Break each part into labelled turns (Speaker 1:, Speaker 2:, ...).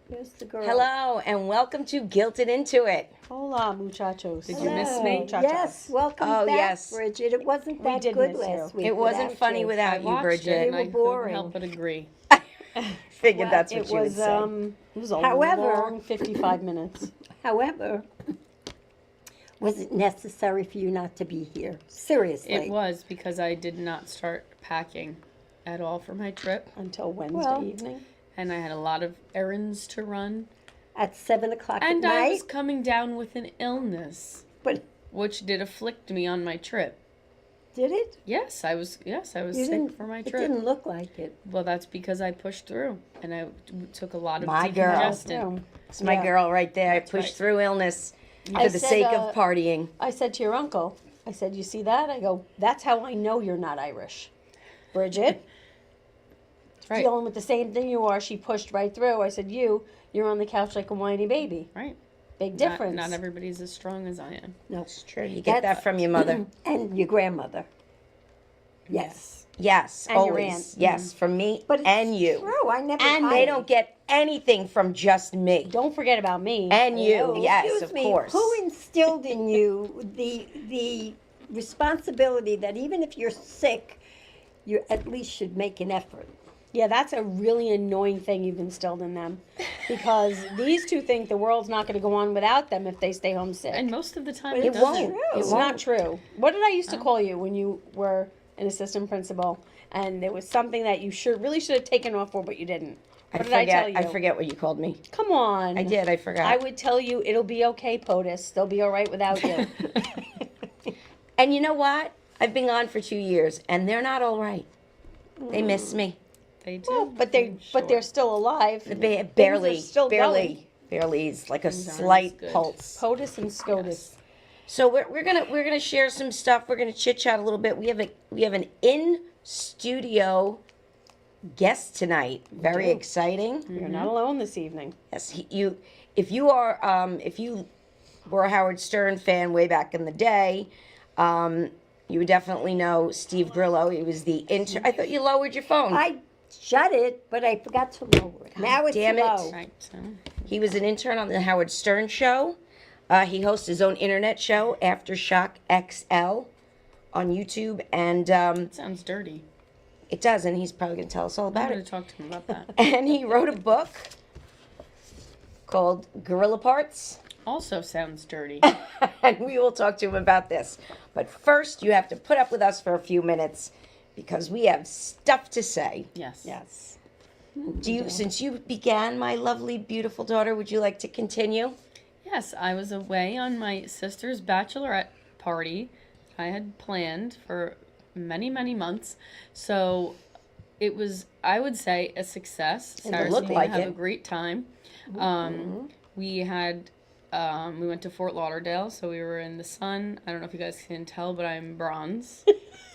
Speaker 1: Here's the girl.
Speaker 2: Hello, and welcome to Guilted Into It.
Speaker 3: Hola, muchachos.
Speaker 2: Did you miss me?
Speaker 3: Muchachas.
Speaker 1: Yes, welcome
Speaker 2: Oh,
Speaker 1: back,
Speaker 2: yes.
Speaker 1: Bridget. It wasn't that
Speaker 3: did
Speaker 1: good
Speaker 3: miss
Speaker 1: last
Speaker 3: you.
Speaker 1: week.
Speaker 2: It wasn't
Speaker 1: without
Speaker 2: funny
Speaker 1: you.
Speaker 2: without you, Bridget.
Speaker 1: You
Speaker 4: and
Speaker 1: were
Speaker 4: I couldn't
Speaker 1: boring.
Speaker 4: help but agree.
Speaker 2: Figured that's what
Speaker 3: it
Speaker 2: you would
Speaker 3: was
Speaker 2: say.
Speaker 3: it was a
Speaker 1: However-
Speaker 3: long 55 minutes.
Speaker 1: However, was it necessary for you not to be here? Seriously.
Speaker 4: It was because I did not start packing at all for my trip,
Speaker 3: Until Wednesday
Speaker 1: Well,
Speaker 3: evening.
Speaker 4: and I had a lot of errands to run,
Speaker 1: At 7 o'clock
Speaker 4: and
Speaker 1: at
Speaker 4: I
Speaker 1: night.
Speaker 4: was coming down with an illness,
Speaker 1: But
Speaker 4: which did afflict me on my trip.
Speaker 1: did it?
Speaker 4: Yes, I was
Speaker 1: You
Speaker 4: sick
Speaker 1: didn't-
Speaker 4: for my
Speaker 1: It
Speaker 4: trip.
Speaker 1: didn't look like it.
Speaker 4: Well, that's because I pushed through, and I took a lot of
Speaker 2: My girl.
Speaker 4: decongestant.
Speaker 2: It's my
Speaker 1: yeah.
Speaker 2: girl right there. I
Speaker 4: That's
Speaker 2: pushed
Speaker 4: right.
Speaker 2: through illness
Speaker 3: I
Speaker 2: for the
Speaker 3: said,
Speaker 2: sake of partying.
Speaker 3: I said to your uncle, I said, you see that? I go, that's how I know you're not Irish. Bridget,
Speaker 4: That's right.
Speaker 3: dealing with the same thing you are. She pushed right through. I said, you're on the couch like a whiny baby.
Speaker 4: Right.
Speaker 3: Big difference.
Speaker 4: Not everybody's as strong as I am.
Speaker 1: No.
Speaker 2: It's true. You get that from your mother.
Speaker 1: And your grandmother. Yes.
Speaker 2: Yes,
Speaker 3: And your
Speaker 2: always.
Speaker 3: aunt.
Speaker 2: Yes, from me
Speaker 1: But it's
Speaker 2: and you.
Speaker 1: true. I never
Speaker 2: And
Speaker 1: hide
Speaker 2: they
Speaker 1: it.
Speaker 2: don't get anything from just me.
Speaker 3: Don't forget about me.
Speaker 2: And you.
Speaker 1: Oh,
Speaker 2: Yes,
Speaker 1: excuse
Speaker 2: of
Speaker 1: me,
Speaker 2: course.
Speaker 1: Who instilled in you the responsibility that even if you're sick, you at least should make an effort?
Speaker 3: Yeah, that's a really annoying thing you've instilled in them. Because these two think the world's not going to go on without them if they stay home sick.
Speaker 4: And most of the time,
Speaker 1: But
Speaker 4: it
Speaker 1: it's
Speaker 4: doesn't.
Speaker 1: true.
Speaker 3: It's not true. What did I used to call you when you were an assistant principal and there was something that you really should have taken off for, but you didn't? What did I tell you?
Speaker 2: I forget what you called me.
Speaker 3: Come on.
Speaker 2: I did. I forgot.
Speaker 3: I would tell you it'll be okay, POTUS. They'll be all right without you.
Speaker 2: And you know what? I've been gone for 2 years, and they're not all right. They miss me.
Speaker 4: They do.
Speaker 3: Well, but they're still alive.
Speaker 2: Barely,
Speaker 3: still
Speaker 2: barely, barely. It's like a
Speaker 4: Things aren't
Speaker 2: slight
Speaker 4: as good.
Speaker 2: pulse.
Speaker 3: POTUS and SCOTUS.
Speaker 2: So we're gonna share some stuff. We're gonna chit chat a little bit. We have an in studio guest tonight. Very exciting.
Speaker 3: You're not alone this evening.
Speaker 2: Yes, if you were a Howard Stern fan way back in the day, you would definitely know Steve Grillo. He was the intern. I thought you lowered your phone.
Speaker 1: I shut it, but I forgot to lower it. Now it's
Speaker 2: damn it.
Speaker 1: low.
Speaker 4: Right. So,
Speaker 2: He was an intern on the Howard Stern show. He hosts his own internet show, Aftershock XL, on YouTube, and
Speaker 4: sounds dirty.
Speaker 2: it does, and he's probably going to tell us all
Speaker 4: I'm
Speaker 2: about
Speaker 4: going
Speaker 2: it.
Speaker 4: to talk to him about that.
Speaker 2: And he wrote a book called Gorilla Parts,
Speaker 4: Also sounds dirty.
Speaker 2: and we will talk to him about this. But first, you have to put up with us for a few minutes because we have stuff to say.
Speaker 4: Yes.
Speaker 3: Yes.
Speaker 2: Since you began, my lovely, beautiful daughter, would you like to continue?
Speaker 4: Yes, I was away on my sister's bachelorette party I had planned for many, many months. So it was, I would say, a success. Sarah
Speaker 2: looked
Speaker 4: seemed
Speaker 2: like
Speaker 4: to have
Speaker 2: it.
Speaker 4: a great time. We had, we went to Fort Lauderdale, so we were in the sun. I don't know if you guys can tell, but I'm bronze.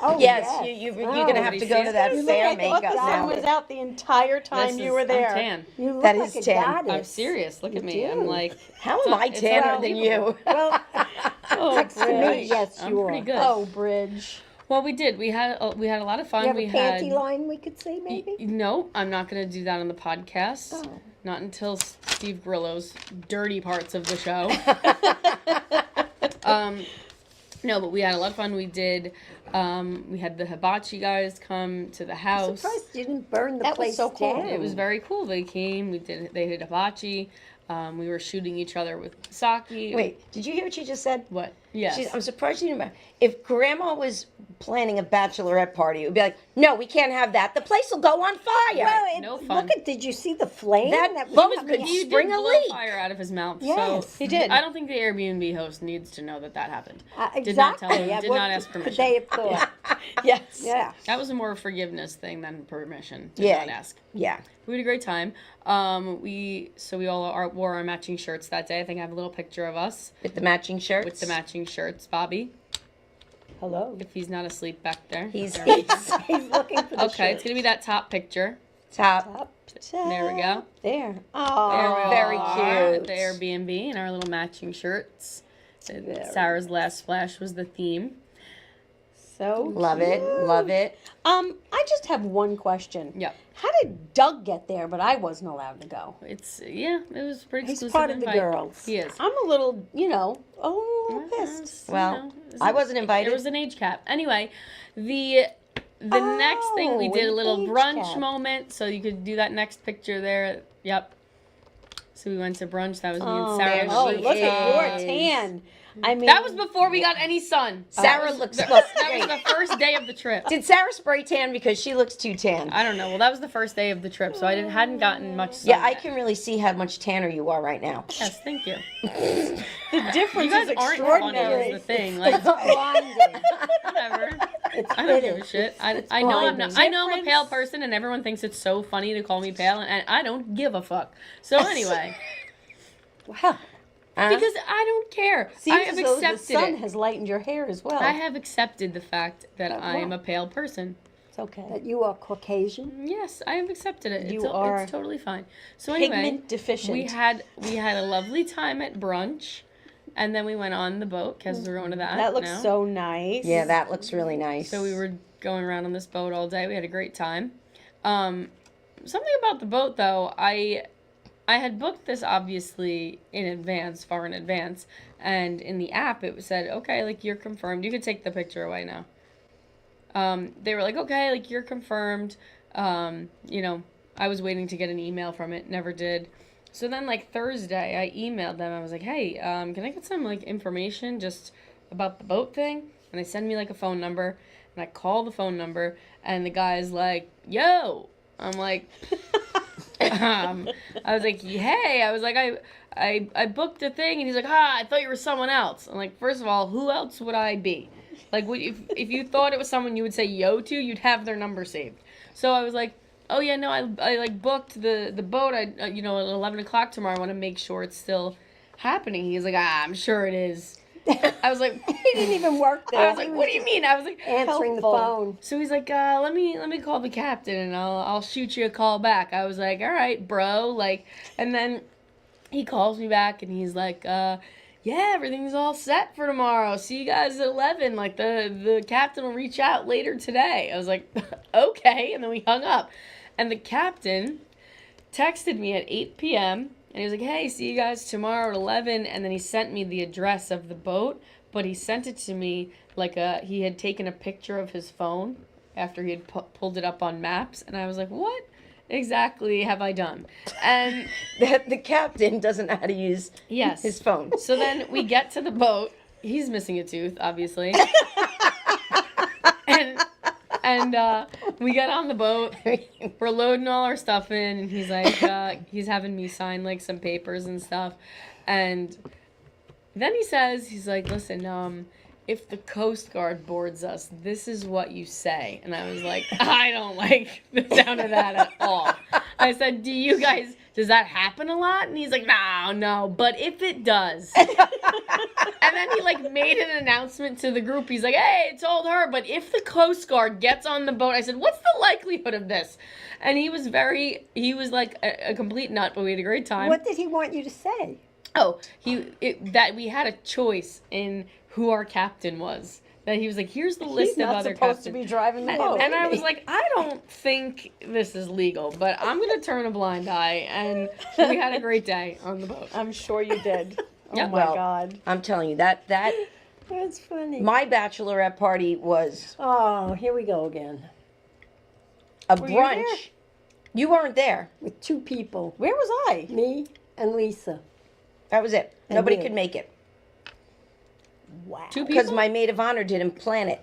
Speaker 1: Oh,
Speaker 2: Yes,
Speaker 1: yes.
Speaker 2: you're going to have to go to that
Speaker 4: You
Speaker 2: fair
Speaker 3: I thought
Speaker 2: makeup
Speaker 3: the sun
Speaker 2: now.
Speaker 3: was out the entire time you were there.
Speaker 4: I'm tan.
Speaker 1: You look
Speaker 2: That
Speaker 1: like
Speaker 2: is
Speaker 1: a
Speaker 2: tan.
Speaker 1: goddess.
Speaker 4: I'm serious. Look at
Speaker 1: You
Speaker 4: me. I'm
Speaker 1: do.
Speaker 4: like,
Speaker 2: How am I
Speaker 4: it's
Speaker 2: tanner than you?
Speaker 1: Well,
Speaker 4: oh,
Speaker 1: next to me,
Speaker 4: Bridge.
Speaker 1: yes,
Speaker 4: I'm
Speaker 1: you
Speaker 4: pretty
Speaker 1: are.
Speaker 4: good.
Speaker 3: Oh, Bridge.
Speaker 4: Well, we did. We had a lot of fun.
Speaker 1: you have
Speaker 4: we
Speaker 1: a
Speaker 4: had
Speaker 1: panty line we could see, maybe?
Speaker 4: No, I'm not going to do that on the podcast.
Speaker 1: Oh.
Speaker 4: Not until Steve Grillo's dirty parts of the show. No, but we had a lot of fun. We did. We had the hibachi guys come to the
Speaker 1: I'm
Speaker 4: house.
Speaker 1: surprised you didn't burn the
Speaker 3: That was
Speaker 1: place
Speaker 3: so cool.
Speaker 1: down.
Speaker 4: It was very cool. They came. They did hibachi. We were shooting each other with sake.
Speaker 2: Wait, did you hear what she just said?
Speaker 4: What? Yes.
Speaker 2: I'm surprised you didn't. If Grandma was planning a bachelorette party, it would be like, no, we can't have that. The place will go on fire.
Speaker 1: Well,
Speaker 4: No fun.
Speaker 1: Look at, did you see the flame?
Speaker 2: That
Speaker 1: was
Speaker 2: boat
Speaker 1: coming
Speaker 2: could
Speaker 1: out?
Speaker 4: He
Speaker 2: spring
Speaker 4: did
Speaker 2: a
Speaker 4: blow
Speaker 2: leak.
Speaker 4: fire out of his mouth.
Speaker 1: Yes.
Speaker 4: So
Speaker 3: He did.
Speaker 4: I don't think the Airbnb host needs to know that happened.
Speaker 1: Exactly.
Speaker 4: Did not tell him.
Speaker 1: Yeah,
Speaker 4: Did
Speaker 1: what
Speaker 4: not ask
Speaker 1: could
Speaker 4: permission.
Speaker 1: they have thought?
Speaker 2: Yes.
Speaker 1: Yeah.
Speaker 4: That was a more forgiveness thing than permission. Did
Speaker 2: Yeah.
Speaker 4: not ask.
Speaker 2: Yeah.
Speaker 4: We had a great time. We all wore our matching shirts that day. I think I have a little picture of us
Speaker 2: With the matching shirts.
Speaker 4: with the matching shirts. Bobby,
Speaker 1: Hello.
Speaker 4: if he's not asleep back there.
Speaker 2: He's
Speaker 1: He's looking for the
Speaker 4: Okay, it's
Speaker 1: shirt.
Speaker 4: gonna be that top picture.
Speaker 2: top.
Speaker 1: Up,
Speaker 4: There we go.
Speaker 1: There.
Speaker 4: There we
Speaker 1: Oh,
Speaker 2: very
Speaker 4: are,
Speaker 2: cute.
Speaker 4: The Airbnb and our little matching shirts.
Speaker 1: Very
Speaker 4: Sarah's last flash was the theme.
Speaker 3: So
Speaker 2: Love it. Love it.
Speaker 3: I just have one question.
Speaker 4: Yep.
Speaker 3: How did Doug get there, but I wasn't allowed to go?
Speaker 4: It was pretty
Speaker 1: He's
Speaker 4: exclusive
Speaker 1: part of the
Speaker 4: invite.
Speaker 1: girls.
Speaker 4: He is.
Speaker 3: I'm a little, a little pissed.
Speaker 2: Well, I wasn't invited.
Speaker 4: There was an age cap. Anyway, the next thing we did a
Speaker 3: an
Speaker 4: little
Speaker 3: age
Speaker 4: brunch
Speaker 3: cap.
Speaker 4: moment, so you could do that next picture there. Yep. So we went to brunch. That was me and
Speaker 3: Oh,
Speaker 4: Sarah.
Speaker 2: there she
Speaker 3: look at your
Speaker 2: is.
Speaker 3: tan. I mean,
Speaker 4: That was before we got any sun.
Speaker 2: Sarah looks
Speaker 4: that
Speaker 2: well,
Speaker 4: was the first day of the trip.
Speaker 2: Did Sarah spray tan because she looks too tan?
Speaker 4: I don't know. Well, that was the first day of the trip, so I hadn't gotten much sun.
Speaker 2: Yeah, I
Speaker 4: yet.
Speaker 2: can really see how much tanner you are right now.
Speaker 4: Yes, thank you.
Speaker 3: the difference
Speaker 4: You guys
Speaker 3: is
Speaker 4: aren't funny
Speaker 3: extraordinary.
Speaker 4: is the thing. Like,
Speaker 1: Blinding.
Speaker 4: whatever.
Speaker 1: It's
Speaker 4: I don't give
Speaker 1: fitting.
Speaker 4: a shit. I know I'm not. I know I'm a pale
Speaker 3: Difference.
Speaker 4: person, and everyone thinks it's so funny to call me pale, and I don't give a fuck. So anyway,
Speaker 1: Wow.
Speaker 4: because I don't care. I
Speaker 3: Seems
Speaker 4: have
Speaker 3: as though the
Speaker 4: accepted
Speaker 3: sun
Speaker 4: it.
Speaker 3: has lightened your hair as well.
Speaker 4: I have accepted the fact that
Speaker 3: That's
Speaker 4: I am
Speaker 3: wrong.
Speaker 4: a pale person.
Speaker 3: It's okay.
Speaker 1: That you are Caucasian.
Speaker 4: Yes, I have accepted it.
Speaker 3: You are
Speaker 4: it's totally fine. So anyway,
Speaker 3: Pigment deficient.
Speaker 4: we had a lovely time at brunch, and then we went on the boat because we're going to that.
Speaker 3: That looks
Speaker 4: now.
Speaker 3: so nice.
Speaker 2: Yeah, that looks really nice.
Speaker 4: So we were going around on this boat all day. We had a great time. Something about the boat though, I had booked this obviously in advance, far in advance, and in the app it said, okay, like you're confirmed. You could take the picture away now. They were like, okay, like you're confirmed. I was waiting to get an email from it, never did. So then like Thursday, I emailed them. I was like, hey, can I get some like information just about the boat thing? And they send me like a phone number, and I call the phone number, and the guy's like, yo. I'm like, I was like, hey, I was like, I booked a thing, and he's like, I thought you were someone else. I'm like, first of all, who else would I be? Like, if you thought it was someone you would say yo to, you'd have their number saved. So I was like, oh yeah, no, I like booked the boat. At 11 o'clock tomorrow. I want to make sure it's still happening. He's like, I'm sure it is. I was like,
Speaker 1: He didn't even work there.
Speaker 4: I was like, what do you mean? I was like,
Speaker 1: Answering the
Speaker 3: helpful.
Speaker 1: phone.
Speaker 4: so he's like, let me call the captain and I'll shoot you a call back. I was like, all right, bro. Like, and then he calls me back and he's like, yeah, everything's all set for tomorrow. See you guys at 11. Like the captain will reach out later today. I was like, okay. And then we hung up. And the captain texted me at 8 p.m. and he was like, hey, see you guys tomorrow at 11. And then he sent me the address of the boat, but he sent it to me like he had taken a picture of his phone after he had pulled it up on maps. And I was like, what exactly have I done? And
Speaker 2: the captain doesn't know how to use
Speaker 4: yes,
Speaker 2: his phone.
Speaker 4: So then we get to the boat. He's missing a tooth, obviously. and we get on the boat. We're loading all our stuff in, and he's like, he's having me sign like some papers and stuff. And then he's like, listen, if the Coast Guard boards us, this is what you say. And I was like, I don't like the sound of that at all. I said, does that happen a lot? And he's like, no, but if it does. And then he like made an announcement to the group. He's like, hey, I told her, but if the Coast Guard gets on the boat, I said, what's the likelihood of this? And he was like a complete nut, but we had a great time.
Speaker 1: What did he want you to say?
Speaker 4: Oh, that we had a choice in who our captain was. That he was like, here's the list
Speaker 3: He's
Speaker 4: of
Speaker 3: not
Speaker 4: other
Speaker 3: supposed to
Speaker 4: captains.
Speaker 3: be driving the boat.
Speaker 4: And I was like, I don't think this is legal, but I'm going to turn a blind eye. And we had a great day on the boat.
Speaker 3: I'm sure you did. Oh
Speaker 4: Yeah.
Speaker 3: my
Speaker 2: Well,
Speaker 3: God.
Speaker 2: I'm telling you, that
Speaker 1: That's funny.
Speaker 2: my bachelorette party was
Speaker 1: Oh, here we go again.
Speaker 2: a
Speaker 3: Were you
Speaker 2: brunch.
Speaker 3: there?
Speaker 2: You weren't there.
Speaker 1: With two people,
Speaker 3: Where was I?
Speaker 1: me and Lisa.
Speaker 2: That was it.
Speaker 1: And
Speaker 2: Nobody
Speaker 1: you.
Speaker 2: could make it
Speaker 1: Wow.
Speaker 4: Two
Speaker 2: because
Speaker 4: people?
Speaker 2: my maid of honor didn't plan it.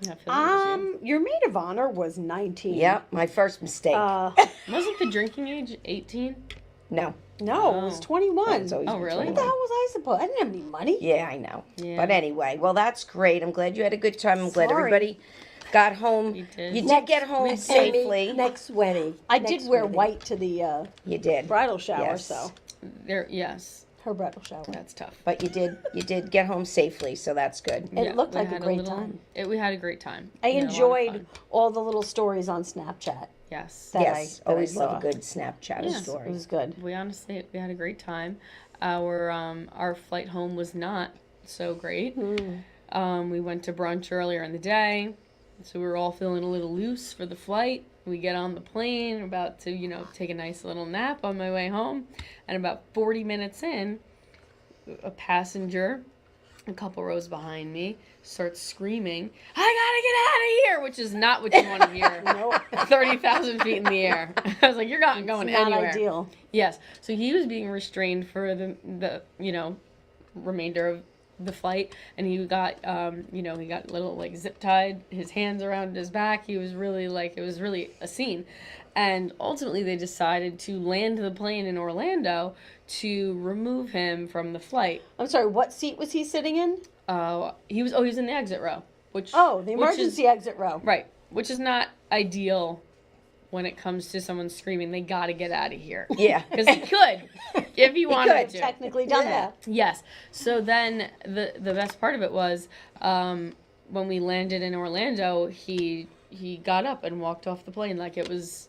Speaker 4: Yeah, I feel like it was you.
Speaker 3: Your maid of honor was 19.
Speaker 2: Yep, my first mistake.
Speaker 4: Wasn't the drinking age 18?
Speaker 2: No.
Speaker 3: No, it was
Speaker 4: Oh.
Speaker 3: 21.
Speaker 2: It's always
Speaker 4: Oh,
Speaker 2: been
Speaker 4: really?
Speaker 3: What the
Speaker 2: 21.
Speaker 3: hell was I supposed? I didn't have any money.
Speaker 2: Yeah, I know.
Speaker 4: Yeah.
Speaker 2: But anyway, well, that's great. I'm glad you had a good time. I'm glad
Speaker 3: Sorry.
Speaker 2: everybody got home.
Speaker 4: You did.
Speaker 2: You did get home
Speaker 1: Amy,
Speaker 2: safely.
Speaker 1: Next wedding.
Speaker 3: I
Speaker 1: Next
Speaker 3: did wear
Speaker 1: wedding.
Speaker 3: white to the
Speaker 2: You did.
Speaker 3: bridal shower,
Speaker 2: Yes.
Speaker 3: so
Speaker 4: Yes,
Speaker 3: her bridal shower.
Speaker 4: that's tough.
Speaker 2: But you did get home safely, so that's good.
Speaker 3: It looked
Speaker 4: we
Speaker 3: like a
Speaker 4: had
Speaker 3: great time.
Speaker 4: We had a great time.
Speaker 3: I
Speaker 4: We had a lot of
Speaker 3: enjoyed
Speaker 4: fun.
Speaker 3: all the little stories on Snapchat.
Speaker 4: Yes.
Speaker 3: That
Speaker 2: Yes,
Speaker 3: I
Speaker 2: always love
Speaker 3: saw.
Speaker 2: a good Snapchat
Speaker 4: Yes,
Speaker 2: story.
Speaker 3: It was good.
Speaker 4: We honestly we had a great time. Our flight home was not so great. We went to brunch earlier in the day, so we were all feeling a little loose for the flight. We get on the plane, about to, take a nice little nap on my way home. And about 40 minutes in, a passenger, a couple rows behind me, starts screaming, "I gotta get out of here!" Which is not what you want to hear.
Speaker 3: Nope.
Speaker 4: 30,000 feet in the air. I was like, "You're not going
Speaker 3: Not
Speaker 4: anywhere."
Speaker 3: ideal.
Speaker 4: Yes. So he was being restrained for the remainder of the flight, and he got he got little like zip tied, his hands around his back. He was really it was really a scene. And ultimately they decided to land the plane in Orlando to remove him from the flight.
Speaker 3: I'm sorry, what seat was he sitting in?
Speaker 4: He was in the exit row, which
Speaker 3: Oh, the
Speaker 4: which is-
Speaker 3: emergency exit row.
Speaker 4: right, which is not ideal when it comes to someone screaming, "They got to get out of here."
Speaker 2: Yeah.
Speaker 4: Because he could, if he wanted
Speaker 2: could.
Speaker 4: to.
Speaker 3: Technically done that.
Speaker 4: Yes. So then the best part of it was when we landed in Orlando, he got up and walked off the plane like it was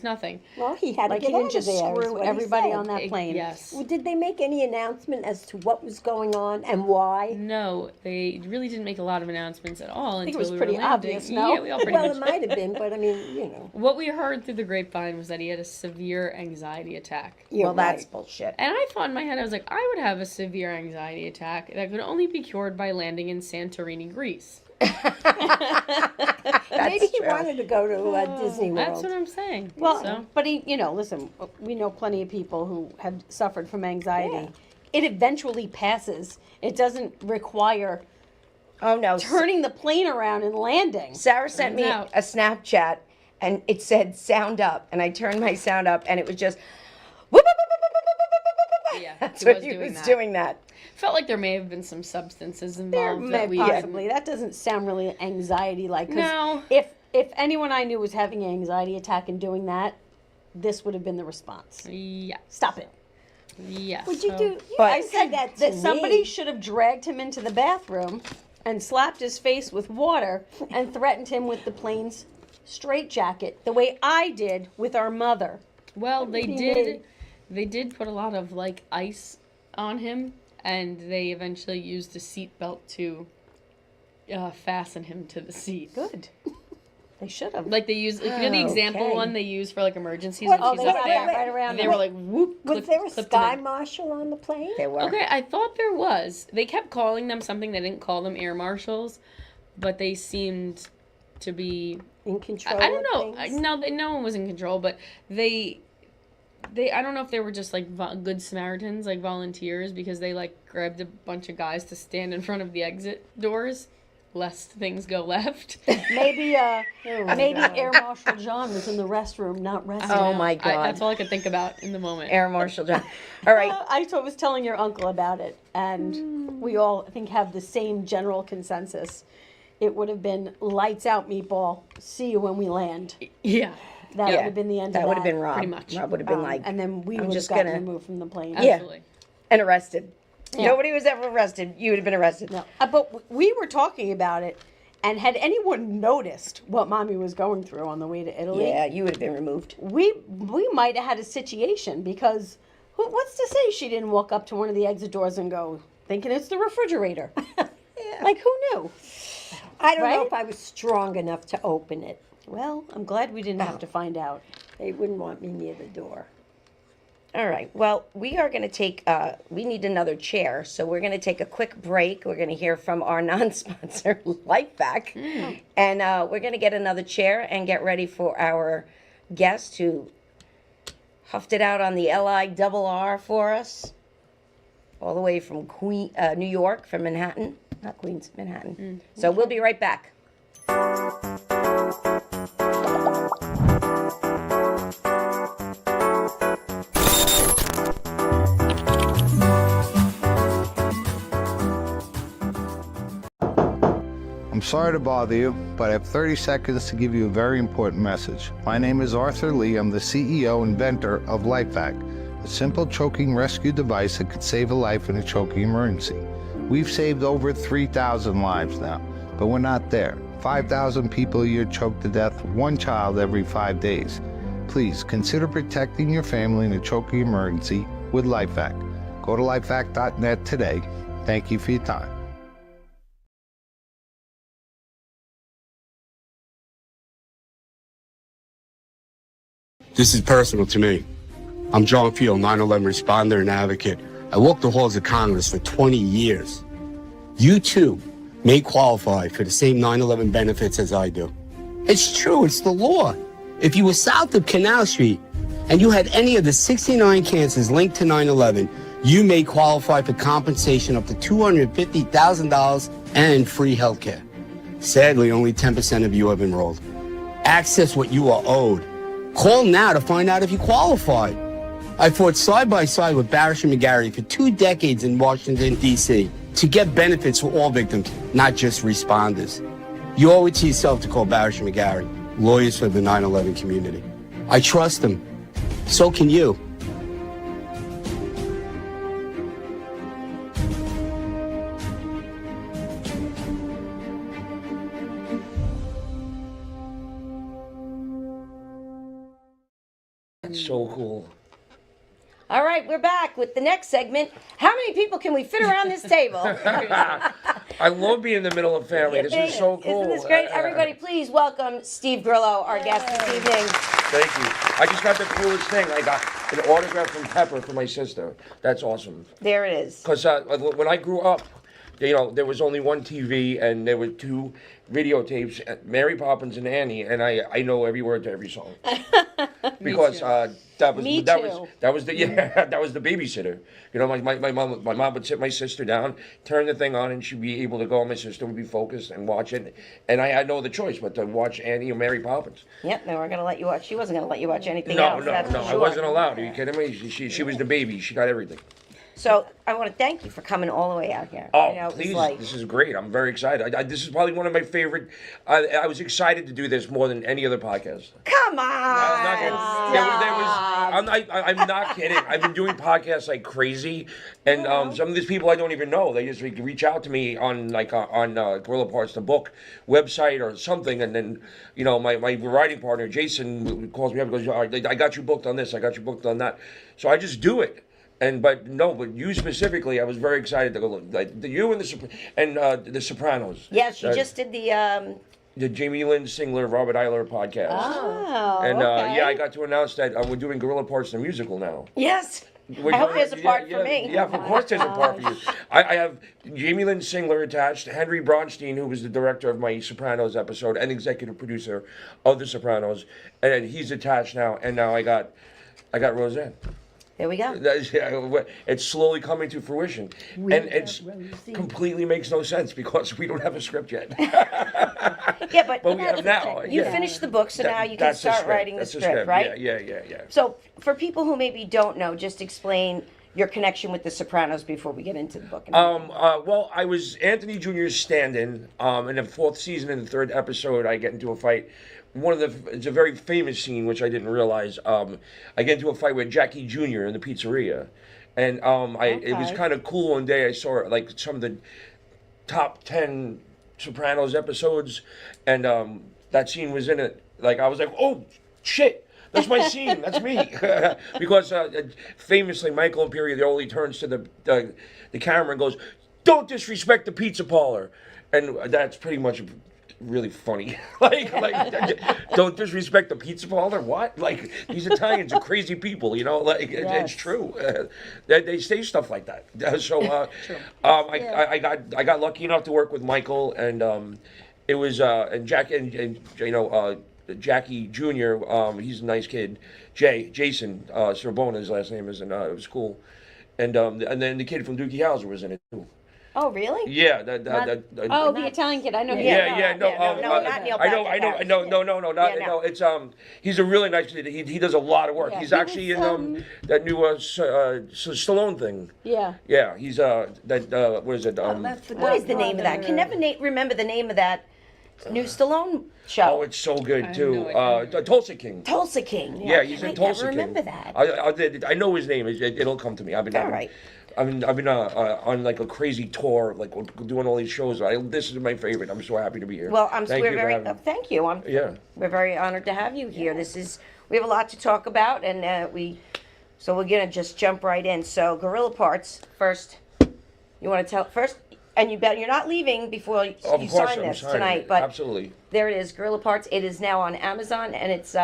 Speaker 4: nothing.
Speaker 1: Well, he had
Speaker 3: Like
Speaker 1: to
Speaker 3: he
Speaker 1: get
Speaker 3: didn't
Speaker 1: out
Speaker 3: just
Speaker 1: of there. is
Speaker 3: screw
Speaker 1: what he
Speaker 3: everybody
Speaker 1: said.
Speaker 3: on that plane.
Speaker 4: Yes.
Speaker 1: Well, did they make any announcement as to what was going on and why?
Speaker 4: No, they really didn't make a lot of announcements at all
Speaker 3: think it
Speaker 4: until
Speaker 3: was
Speaker 4: we
Speaker 3: pretty
Speaker 4: were landing.
Speaker 3: obvious, no?
Speaker 4: Yeah, we all pretty
Speaker 1: Well,
Speaker 4: much.
Speaker 1: it might have been, but I mean,
Speaker 4: What we heard through the grapevine was that he had a severe anxiety attack.
Speaker 1: you're
Speaker 2: Well, that's
Speaker 1: right.
Speaker 2: bullshit.
Speaker 4: And I thought in my head, I was like, I would have a severe anxiety attack that could only be cured by landing in Santorini, Greece.
Speaker 1: Maybe he
Speaker 2: true.
Speaker 1: wanted to go to Disney World.
Speaker 4: That's what I'm saying.
Speaker 3: Well,
Speaker 4: So,
Speaker 3: but listen, we know plenty of people who have suffered from anxiety.
Speaker 1: Yeah.
Speaker 3: It eventually passes. It doesn't require
Speaker 2: Oh no.
Speaker 3: turning the plane around and landing.
Speaker 2: Sarah sent me
Speaker 4: Turns out.
Speaker 2: a Snapchat and it said sound up, and I turned my sound up and it was just whoop, whoop, whoop, whoop, whoop, whoop, whoop, whoop.
Speaker 4: Yeah,
Speaker 2: That's
Speaker 4: he
Speaker 2: what
Speaker 4: was
Speaker 2: he
Speaker 4: doing
Speaker 2: was
Speaker 4: that.
Speaker 2: doing that.
Speaker 4: felt like there may have been some substances
Speaker 3: There
Speaker 4: involved
Speaker 3: may
Speaker 4: that we
Speaker 3: possibly. That doesn't sound really anxiety-like. 'Cause
Speaker 4: No.
Speaker 3: If anyone I knew was having an anxiety attack and doing that, this would have been the response.
Speaker 4: Yeah.
Speaker 3: Stop it.
Speaker 4: Yes.
Speaker 1: Would you
Speaker 4: so-
Speaker 1: do?
Speaker 2: But-
Speaker 1: I said that to
Speaker 3: Somebody
Speaker 1: me.
Speaker 3: should have dragged him into the bathroom and slapped his face with water and threatened him with the plane's straitjacket, the way I did with our mother.
Speaker 4: Well, they
Speaker 1: he
Speaker 4: did.
Speaker 1: made.
Speaker 4: They did put a lot of ice on him, and they eventually used a seat belt to fasten him to the seat.
Speaker 3: Good. They should have.
Speaker 4: Like they use, the example
Speaker 1: Okay.
Speaker 4: one they use for emergencies
Speaker 1: What-
Speaker 4: when
Speaker 1: oh,
Speaker 4: she's
Speaker 1: they
Speaker 4: up
Speaker 1: wrapped
Speaker 4: there.
Speaker 1: it
Speaker 3: right around
Speaker 4: They
Speaker 3: the-
Speaker 4: were like whoop.
Speaker 1: Was there a
Speaker 4: clipped him
Speaker 1: sky
Speaker 4: in.
Speaker 1: marshal on the plane?
Speaker 2: They were.
Speaker 4: Okay, I thought there was. They kept calling them something. They didn't call them air marshals, but they seemed to be.
Speaker 1: In control.
Speaker 4: I don't
Speaker 1: of
Speaker 4: know.
Speaker 1: things?
Speaker 4: No one was in control, but they. I don't know if they were just good Samaritans, like volunteers, because they grabbed a bunch of guys to stand in front of the exit doors, lest things go left.
Speaker 3: Maybe maybe
Speaker 1: God.
Speaker 3: Air Marshal John was in the restroom, not resting.
Speaker 2: Oh, my God.
Speaker 4: That's all I could think about in the moment.
Speaker 2: Air Marshal John. All right.
Speaker 3: I was telling your uncle about it, and we all, I think, have the same general consensus. It would have been lights out, meatball. See you when we land.
Speaker 4: Yeah.
Speaker 3: That
Speaker 2: Yeah,
Speaker 3: would have been the end of
Speaker 2: That
Speaker 3: that.
Speaker 2: would have been Rob.
Speaker 4: pretty much.
Speaker 2: Rob would have been
Speaker 3: And then we
Speaker 2: I'm
Speaker 3: would have
Speaker 2: just
Speaker 3: gotten
Speaker 2: gonna-
Speaker 3: removed from the plane.
Speaker 2: Yeah.
Speaker 4: Absolutely.
Speaker 2: and arrested.
Speaker 3: Yeah.
Speaker 2: Nobody was ever arrested. You would have been arrested.
Speaker 3: No, but we were talking about it, and had anyone noticed what Mommy was going through on the way to Italy,
Speaker 2: Yeah, you would have been removed.
Speaker 3: we might have had a situation because what's to say she didn't walk up to one of the exit doors and go, thinking it's the refrigerator. Like, who knew?
Speaker 1: I don't know
Speaker 3: Right?
Speaker 1: if I was strong enough to open it.
Speaker 3: Well, I'm glad we didn't have to find out.
Speaker 1: They wouldn't want me near the door.
Speaker 2: All right. Well, we are going to take, we need another chair. So we're going to take a quick break. We're going to hear from our non-sponsor, Lifevac. And we're going to get another chair and get ready for our guest who huffed it out on the LIRR for us. All the way from New York, from Manhattan. Not Queens, Manhattan. So we'll be right back.
Speaker 5: I'm sorry to bother you, but I have 30 seconds to give you a very important message. My name is Arthur Lee. I'm the CEO inventor of LifeVac, a simple choking rescue device that could save a life in a choking emergency. We've saved over 3,000 lives now, but we're not there. 5,000 people a year choke to death, one child every 5 days. Please consider protecting your family in a choking emergency with LifeVac. Go to lifevac.net today. Thank you for your time.
Speaker 6: This is personal to me. I'm John Field, 9/11 responder and advocate. I walked the halls of Congress for 20 years. You too may qualify for the same 9/11 benefits as I do. It's true, it's the law. If you were south of Canal Street and you had any of the 69 cancers linked to 9/11, you may qualify for compensation up to $250,000 and free health care. Sadly, only 10% of you have enrolled. Access what you are owed. Call now to find out if you qualify. I fought side by side with Barish and McGarry for 2 decades in Washington, D.C. to get benefits for all victims, not just responders. You owe it to yourself to call Barish and McGarry, lawyers for the 9/11 community. I trust them. So can you.
Speaker 7: That's so cool.
Speaker 2: All right, we're back with the next segment. How many people can we fit around this table?
Speaker 7: I love being in the middle of family. This is so cool.
Speaker 2: Isn't this great? Everybody, please welcome Steve Grillo, our guest this evening.
Speaker 7: Thank you. I just got the coolest thing. I got an autograph from Pepper for my sister. That's awesome.
Speaker 2: There it is.
Speaker 7: Because when I grew up, you know, there was only one TV and there were 2 videotapes, Mary Poppins and Annie, and I know every word to every song. Because that was
Speaker 3: Me
Speaker 7: that
Speaker 3: too.
Speaker 7: was that was the that was the babysitter. You know, my mom would sit my sister down, turn the thing on, and she'd be able to go. My sister would be focused and watch it, and I had no other choice but to watch Annie or Mary Poppins.
Speaker 2: Yep, they weren't going to let you watch. She wasn't going to let you watch anything
Speaker 7: No,
Speaker 2: else.
Speaker 7: no,
Speaker 2: that's
Speaker 7: no,
Speaker 2: for
Speaker 7: I
Speaker 2: sure.
Speaker 7: wasn't allowed. Are you kidding me? She was the baby. She got everything.
Speaker 2: So I want to thank you for coming all the way out here.
Speaker 7: Oh,
Speaker 2: You know, it was
Speaker 7: please!
Speaker 2: like-
Speaker 7: This is great. I'm very excited. This is probably one of my favorite. I was excited to do this more than any other podcast.
Speaker 2: Come on.
Speaker 7: I'm not kidding. I'm not kidding. I've been doing podcasts like crazy, and some of these people I don't even know. They just reach out to me on Gorilla Parts, the book website or something, and then my writing partner Jason calls me up and goes, "All right, I got you booked on this. I got you booked on that." So I just do it. But you specifically, I was very excited to go look. Like you and the Sopranos.
Speaker 2: Yeah, she just did
Speaker 7: the Jamie Lynn Singler, Robert Eiler podcast.
Speaker 2: Oh,
Speaker 7: And
Speaker 2: okay.
Speaker 7: I got to announce that we're doing Gorilla Parts the musical now.
Speaker 2: Yes.
Speaker 7: We're
Speaker 2: I hope
Speaker 7: doing-
Speaker 2: there's a part for me.
Speaker 7: Yeah, of course there's a part for you. I have Jamie Lynn Singler attached, Henry Bronstein, who was the director of my Sopranos episode and executive producer of The Sopranos, and he's attached now. And now I got Roseanne.
Speaker 2: There we go.
Speaker 7: It's slowly coming to fruition, and it's completely makes no sense because we don't have a script yet.
Speaker 2: Yeah, but
Speaker 7: we have now.
Speaker 2: You
Speaker 7: yeah.
Speaker 2: finished the book, so now you can
Speaker 7: That's the
Speaker 2: start
Speaker 7: script.
Speaker 2: writing the
Speaker 7: That's
Speaker 2: script, right?
Speaker 7: Yeah.
Speaker 2: So for people who maybe don't know, just explain your connection with The Sopranos before we get into the book.
Speaker 7: Well, I was Anthony Jr.'s stand-in. In the 4th season, in the 3rd episode, I get into a fight. It's a very famous scene, which I didn't realize. I get into a fight with Jackie Jr. in the pizzeria. And it was kind of cool one day. I saw like some of the top 10 Sopranos episodes, and that scene was in it. Like, I was like, oh, shit. That's my scene. That's me. Because famously, Michael Imperioli turns to the camera and goes, "Don't disrespect the pizza parlor," and that's pretty much really funny. like, don't disrespect the pizza parlor. What? Like, these Italians are crazy people. It's true. They say stuff like that. So, I got lucky enough to work with Michael, and it was and Jack and Jackie Jr. He's a nice kid. Jason Sorbona, his last name is, and it was cool. And then the kid from Doogie Howser was in it too.
Speaker 2: Oh, really?
Speaker 7: Yeah.
Speaker 3: The Italian kid. I know.
Speaker 2: No, not Neil Patrick Harris.
Speaker 7: No. It's he's a really nice kid. He does a lot of work.
Speaker 3: Yeah,
Speaker 7: He's
Speaker 3: he
Speaker 7: actually
Speaker 3: was,
Speaker 7: in that new Stallone thing.
Speaker 3: Yeah.
Speaker 7: Yeah, he's what is it?
Speaker 2: What is the name of that? I can never remember the name of that new Stallone show.
Speaker 7: Oh, it's so good too.
Speaker 4: no
Speaker 7: Tulsa King.
Speaker 2: Tulsa King.
Speaker 7: Yeah, he's in Tulsa
Speaker 2: I
Speaker 7: King.
Speaker 2: remember that.
Speaker 7: I know his name. It'll come to me. I've been on like a crazy tour, like doing all these shows. This is my favorite. I'm so happy to be here.
Speaker 2: Well,
Speaker 7: Thank you for having me.
Speaker 2: thank you.
Speaker 7: Yeah.
Speaker 2: We're very honored to have you here. We have a lot to talk about, and so we're gonna just jump right in. So, Gorilla Parts first. You want to tell first, and you're not leaving before you
Speaker 7: Of course,
Speaker 2: sign
Speaker 7: I'm
Speaker 2: this
Speaker 7: signing
Speaker 2: tonight.
Speaker 7: it.
Speaker 2: But
Speaker 7: Absolutely.
Speaker 2: there it is, Gorilla Parts. It is now on Amazon, and it's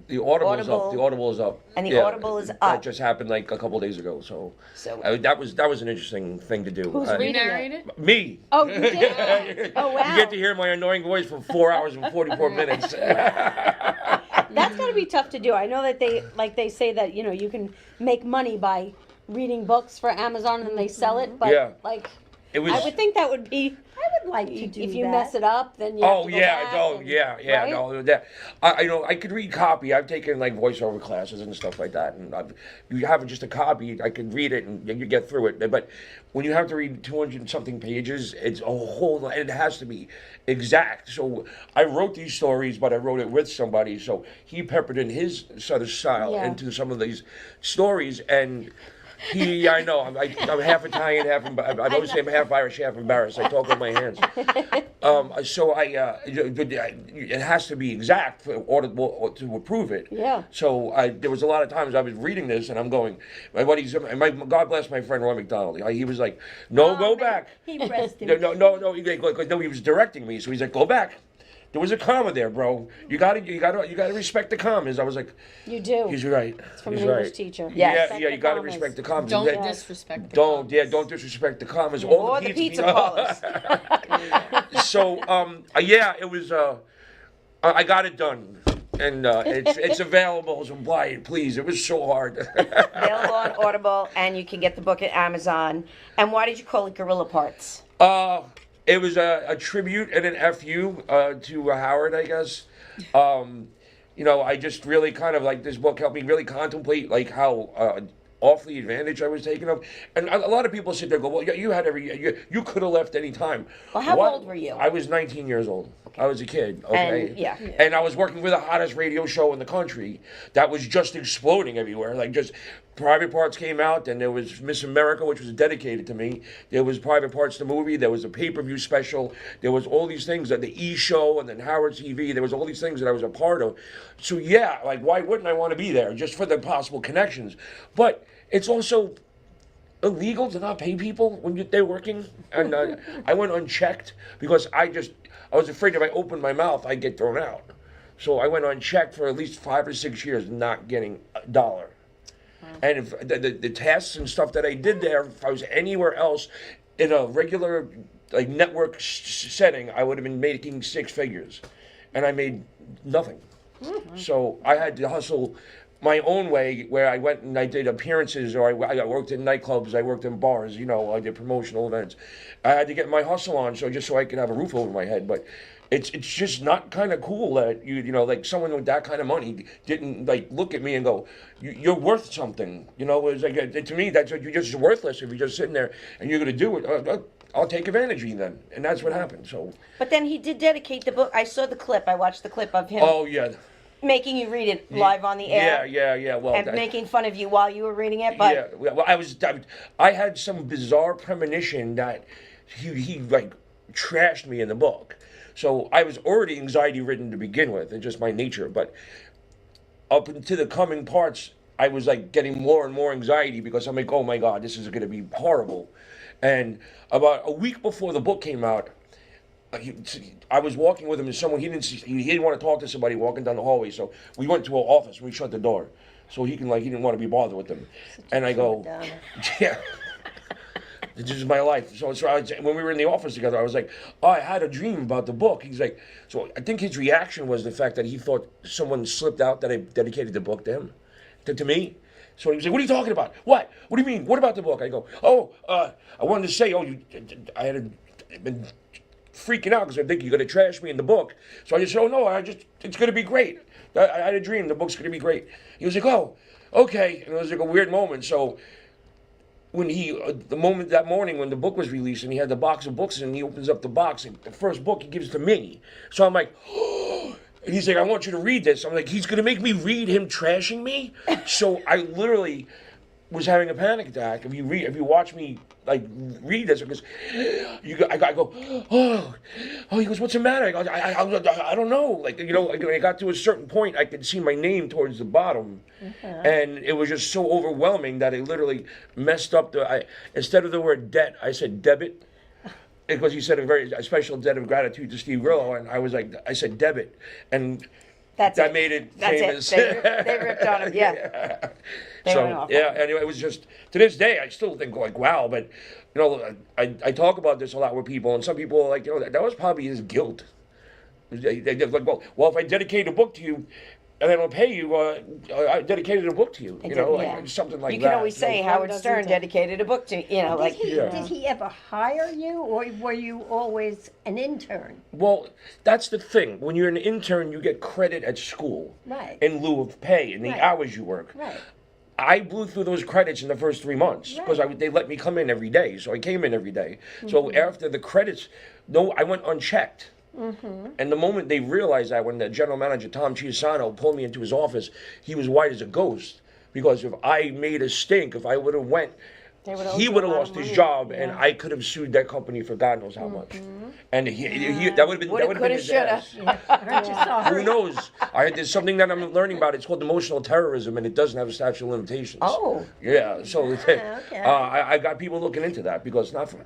Speaker 7: The Audible is up.
Speaker 2: Audible.
Speaker 7: The Audible is up.
Speaker 2: And the Audible is
Speaker 7: That
Speaker 2: up.
Speaker 7: just happened like a couple days ago. So,
Speaker 2: So-
Speaker 7: that was an interesting thing to do.
Speaker 3: Who's
Speaker 4: You
Speaker 3: reading
Speaker 4: narrate
Speaker 3: it?
Speaker 4: it?
Speaker 7: Me.
Speaker 3: Oh, you did? Oh, wow.
Speaker 7: You get to hear my annoying voice for 4 hours and 44 minutes.
Speaker 3: That's got to be tough to do. I know that they say that, you know, you can make money by reading books for Amazon and they sell it, but
Speaker 7: Yeah.
Speaker 3: like
Speaker 7: It was.
Speaker 3: I would think that would be
Speaker 1: I would like to do
Speaker 3: if you
Speaker 1: that.
Speaker 3: mess it up, then you have
Speaker 7: Oh
Speaker 3: to go
Speaker 7: yeah,
Speaker 3: back
Speaker 7: oh
Speaker 3: and-
Speaker 7: yeah, yeah.
Speaker 3: right?
Speaker 7: No, that I you know I could read copy. I've taken like voiceover classes and stuff like that, and you have just a copy. I could read it and you get through it. But when you have to read 200 and something pages, it's a whole lot. It has to be exact. So I wrote these stories, but I wrote it with somebody. So he peppered in his sort of style
Speaker 3: Yeah.
Speaker 7: into some of these stories and. I know. I'm half Italian, I always say I'm half Irish, half embarrassed. I talk with my hands. So it has to be exact for order to approve it.
Speaker 3: Yeah.
Speaker 7: So there was a lot of times I was reading this and I'm going, God bless my friend Roy McDonald. He was like, no, go back.
Speaker 1: He rested.
Speaker 7: No. He was directing me, so he's like, go back. There was a comma there, bro. You gotta respect the commas. I was like,
Speaker 3: You do.
Speaker 7: he's right.
Speaker 3: From
Speaker 7: He's
Speaker 3: an English
Speaker 7: right.
Speaker 3: teacher.
Speaker 2: Yes.
Speaker 3: Respect
Speaker 7: Yeah,
Speaker 3: the
Speaker 7: you gotta
Speaker 3: commas.
Speaker 7: respect the commas.
Speaker 4: Don't
Speaker 7: Then-
Speaker 4: disrespect the
Speaker 7: don't
Speaker 4: commas.
Speaker 7: don't disrespect the commas.
Speaker 2: Or the pizza parlors.
Speaker 7: So it was. I got it done, and it's available. So buy it, please. It was so hard.
Speaker 2: Available on Audible, and you can get the book at Amazon. And why did you call it Gorilla Parts?
Speaker 7: It was a tribute and an FU to Howard, I guess. I just really kind of like this book helped me really contemplate like how off the advantage I was taken of. And a lot of people sit there and go, well, you had you could have left any time.
Speaker 2: Well, how old were you?
Speaker 7: I was 19 years old. I was a kid, okay?
Speaker 2: And, yeah.
Speaker 7: And I was working with the hottest radio show in the country that was just exploding everywhere. Like just Private Parts came out, and there was Miss America, which was dedicated to me. There was Private Parts the movie. There was a pay-per-view special. There was all these things at the E! Show and then Howard TV. There was all these things that I was a part of. So yeah, like why wouldn't I want to be there just for the possible connections? But it's also illegal to not pay people when they're working. And I went unchecked because I was afraid if I opened my mouth, I'd get thrown out. So I went unchecked for at least 5 or 6 years, not getting a dollar. And if the tests and stuff that I did there, if I was anywhere else in a regular like network setting, I would have been making 6 figures, and I made nothing. So I had to hustle my own way, where I went and I did appearances, or I worked in nightclubs, I worked in bars, I did promotional events. I had to get my hustle on, just so I could have a roof over my head. But it's just not kind of cool that like someone with that kind of money didn't like look at me and go, you're worth something. It's like to me that's you're just worthless if you're just sitting there and you're gonna do it. I'll take advantage of you then, and that's what happened. So.
Speaker 2: But then he did dedicate the book. I saw the clip. I watched the clip of him
Speaker 7: Oh yeah.
Speaker 2: making you read it live on the air.
Speaker 7: Yeah. Well.
Speaker 2: And making fun of you while you were reading it. But
Speaker 7: Yeah, well, I had some bizarre premonition that he like trashed me in the book. So I was already anxiety ridden to begin with, and just my nature. But up into the coming parts, I was like getting more and more anxiety because I'm like, oh my God, this is going to be horrible. And about a week before the book came out, I was walking with him, and someone he didn't want to talk to somebody walking down the hallway. So we went to an office and we shut the door, so he didn't want to be bothered with them. And I go, yeah. This is my life. So when we were in the office together, I was like, oh, I had a dream about the book. He's like, so I think his reaction was the fact that he thought someone slipped out that I dedicated the book to him, to me. So he was like, what are you talking about? What? What do you mean? What about the book? I go, I wanted to say, I had been freaking out because I think you're going to trash me in the book. So I just said, oh, no, it's going to be great. I had a dream. The book's going to be great. He was like, oh, okay. And it was like a weird moment. So when that morning when the book was released and he had the box of books and he opens up the box and the first book he gives to me. So I'm like, oh, and he's like, I want you to read this. I'm like, he's going to make me read him trashing me? So I literally was having a panic attack. If you watch me like read this, because I go, oh, he goes, what's the matter? I go, I don't know. Like, when I got to a certain point, I could see my name towards the bottom, and it was just so overwhelming that I literally messed up instead of the word debt, I said debit. Because he said a special debt of gratitude to Steve Grillo, and I said debit, and
Speaker 2: That's
Speaker 7: that
Speaker 2: it.
Speaker 7: made it
Speaker 2: That's
Speaker 7: famous.
Speaker 2: it. They ripped on him. Yeah. They went
Speaker 7: So
Speaker 2: off.
Speaker 7: yeah, anyway, it was just to this day I still think like wow, but you know I talk about this a lot with people, and some people are like, you know, that was probably his guilt. They're like, well, if I dedicate a book to you, and I don't pay you, I dedicated a book to you. You know, like something like that.
Speaker 2: You can always say Howard
Speaker 3: doesn't
Speaker 2: Stern
Speaker 3: it?
Speaker 2: dedicated a book to you know, like
Speaker 1: Did he ever hire you, or were you always an intern?
Speaker 7: Well, that's the thing. When you're an intern, you get credit at school,
Speaker 1: Right.
Speaker 7: in lieu of pay and the
Speaker 1: Right.
Speaker 7: hours you work.
Speaker 1: Right.
Speaker 7: I blew through those credits in the first 3 months because they let me come in every day, so I came in every day. So after the credits, no, I went unchecked. And the moment they realized that, when the general manager Tom Chiusano pulled me into his office, he was white as a ghost, because if I made a stink, if I would have went, he would have lost his job, and I could have sued that company for God knows how much. And that would have been
Speaker 2: Woulda,
Speaker 7: that would have been
Speaker 2: coulda,
Speaker 7: his
Speaker 2: shoulda.
Speaker 7: ass. Who knows? There's something that I'm learning about. It's called emotional terrorism, and it doesn't have a statute of limitations.
Speaker 2: Oh.
Speaker 7: Yeah. So
Speaker 1: okay.
Speaker 7: I got people looking into that, because not for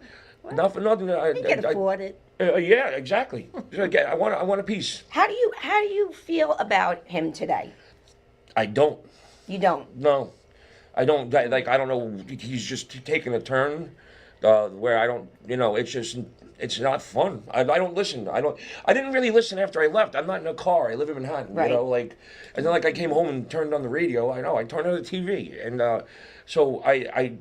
Speaker 7: nothing.
Speaker 1: You can afford it.
Speaker 7: Yeah, exactly. So again, I want a piece.
Speaker 2: how do you feel about him today?
Speaker 7: I don't.
Speaker 2: You don't.
Speaker 7: No, I don't. Like, I don't know. He's just taking a turn where I don't. You know, it's not fun. I don't listen. I didn't really listen after I left. I'm not in a car. I live in Manhattan.
Speaker 2: Right.
Speaker 7: You know, like, and then like I came home and turned on the radio. I turned on the TV, and so I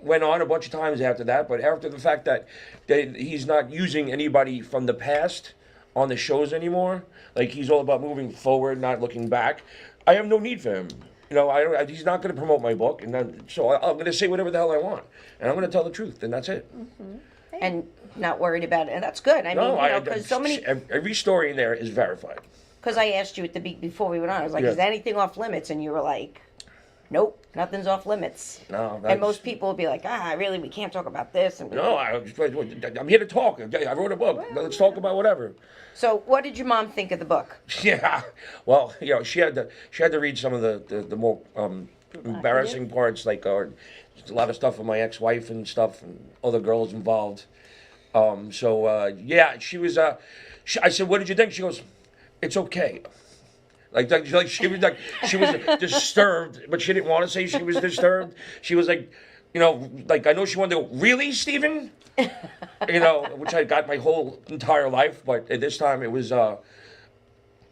Speaker 7: went on a bunch of times after that. But after the fact that he's not using anybody from the past on the shows anymore, like he's all about moving forward, not looking back. I have no need for him. You know, he's not going to promote my book, and then, so I'm going to say whatever the hell I want, and I'm going to tell the truth, and that's it.
Speaker 2: And not worried about it. And that's good. I mean,
Speaker 7: No,
Speaker 2: you know, because so many.
Speaker 7: every story in there is verified.
Speaker 2: Because I asked you at the before we went on, I was like,
Speaker 7: Yeah.
Speaker 2: "Is anything off limits?" And you were like, "Nope, nothing's off limits."
Speaker 7: No,
Speaker 2: And
Speaker 7: that's-
Speaker 2: most people would be like, really, we can't talk about this. And
Speaker 7: No, I'm here to talk. I wrote a book. Let's talk about whatever.
Speaker 2: So, what did your mom think of the book?
Speaker 7: Yeah, well, you know, she had to read some of the more embarrassing parts, like a lot of stuff with my ex-wife and stuff, and other girls involved. Yeah, she was. I said, "What did you think?" She goes, "It's okay." Like she was disturbed, but she didn't want to say she was disturbed. She was like, you know, like, I know she wanted to go, "Really, Stephen?" You know, which I got my whole entire life, but at this time it was.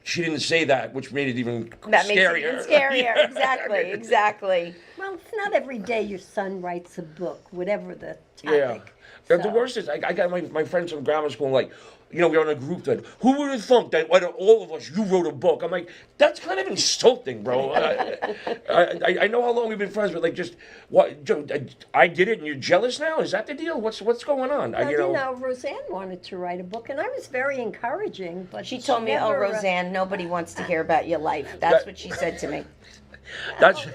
Speaker 7: She didn't say that, which made it even
Speaker 2: That
Speaker 7: scarier.
Speaker 2: makes it even scarier. Exactly, exactly.
Speaker 1: Well, it's not every day your son writes a book, whatever the
Speaker 7: Yeah.
Speaker 1: topic.
Speaker 7: The
Speaker 1: So-
Speaker 7: worst is, I got my friends from grammar school, like, you know, we're on a group that, who would have thought that out of all of us, you wrote a book? I'm like, that's kind of insulting, bro. I know how long we've been friends, but like, just, what, I did it and you're jealous now? Is that the deal? What's going on?
Speaker 1: Well, you know, Roseanne wanted to write a book, and I was very encouraging, but
Speaker 2: She told me, "Oh,
Speaker 1: never,
Speaker 2: Roseanne, nobody wants to hear about your life." That's what she said to me.
Speaker 7: That's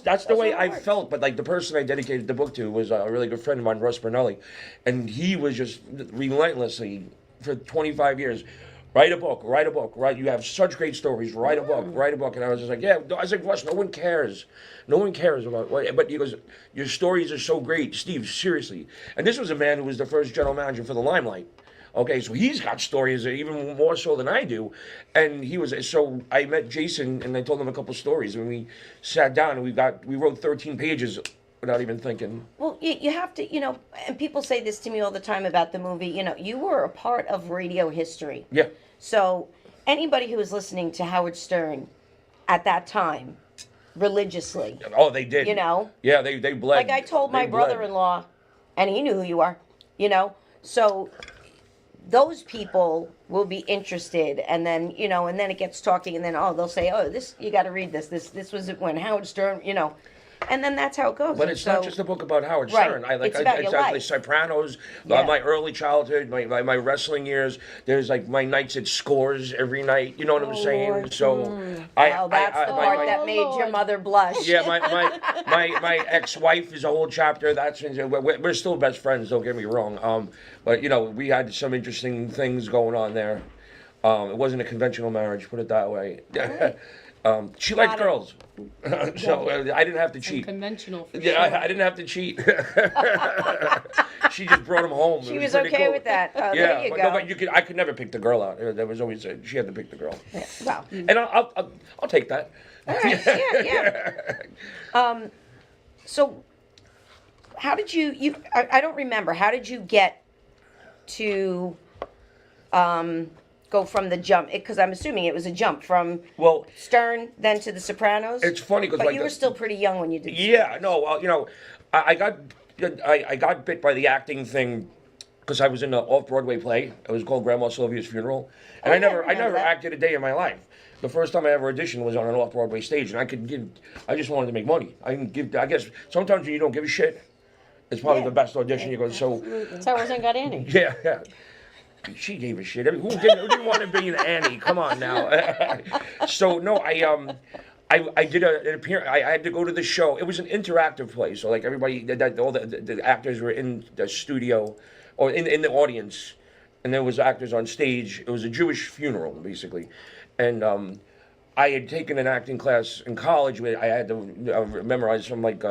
Speaker 7: that's the way I felt, but like the person I dedicated the book to was a really good friend of mine, Russ Bernelli, and he was just relentlessly for 25 years. Write a book, write a book, write. You have such great stories. Write a book, write a book. And I was just like, yeah. I was like, Russ, no one cares. No one cares about what. But he goes, your stories are so great, Steve. Seriously. And this was a man who was the first general manager for the Limelight. Okay, so he's got stories even more so than I do. And he was, so I met Jason and I told him a couple stories, and we sat down and we wrote 13 pages without even thinking.
Speaker 2: Well, you have to, you know, and people say this to me all the time about the movie. You know, you were a part of radio history.
Speaker 7: Yeah.
Speaker 2: So anybody who was listening to Howard Stern at that time, religiously,
Speaker 7: Oh, they did.
Speaker 2: you know,
Speaker 7: Yeah, they bled.
Speaker 2: like I told my
Speaker 7: They bled.
Speaker 2: brother-in-law, and he knew who you are, you know, so those people will be interested, and then, you know, and then it gets talking, and then, they'll say, this, you got to read this. This was when Howard Stern, you know, and then that's how it goes.
Speaker 7: But
Speaker 2: And
Speaker 7: it's not
Speaker 2: so-
Speaker 7: just a book about Howard
Speaker 2: Right.
Speaker 7: Stern.
Speaker 2: It's about your life.
Speaker 7: The Sopranos,
Speaker 2: Yeah.
Speaker 7: my early childhood, my wrestling years. There's like my nights at Scores every night. You know what I'm saying?
Speaker 1: Lord.
Speaker 7: So,
Speaker 2: Oh, that's the part that made your mother blush.
Speaker 7: Yeah, my ex-wife is a whole chapter. We're still best friends. Don't get me wrong. But you know, we had some interesting things going on there. It wasn't a conventional marriage, put it that way. She liked girls, so I didn't have to cheat.
Speaker 4: Conventional for
Speaker 7: Yeah,
Speaker 4: sure.
Speaker 7: I didn't have to cheat. She just brought him home.
Speaker 2: She was okay with that.
Speaker 7: Yeah,
Speaker 2: There you
Speaker 7: but,
Speaker 2: go.
Speaker 7: no, but I could never pick the girl out. There was always she had to pick the girl,
Speaker 2: Well,
Speaker 7: and I'll take that.
Speaker 2: yeah. So, how did I don't remember. How did you get to go from the jump? Because I'm assuming it was a jump from
Speaker 7: Well,
Speaker 2: Stern, then to The Sopranos.
Speaker 7: it's funny because
Speaker 2: But
Speaker 7: like
Speaker 2: you were still pretty young when you did.
Speaker 7: yeah, no, well, I got bit by the acting thing because I was in an off-Broadway play. It was called Grandma Sylvia's Funeral, and I never
Speaker 2: that.
Speaker 7: acted a day in my life. The first time I ever auditioned was on an off-Broadway stage, and I just wanted to make money. I guess sometimes when you don't give a shit, it's probably the best audition you go. So
Speaker 3: So I wasn't got Annie.
Speaker 7: yeah. She gave a shit. I mean, who didn't want to be an Annie? Come on now. So no, I did an appearance. I had to go to the show. It was an interactive play, so like everybody, all the actors were in the studio or in the audience, and there was actors on stage. It was a Jewish funeral, basically, and I had taken an acting class in college where I had to memorize some like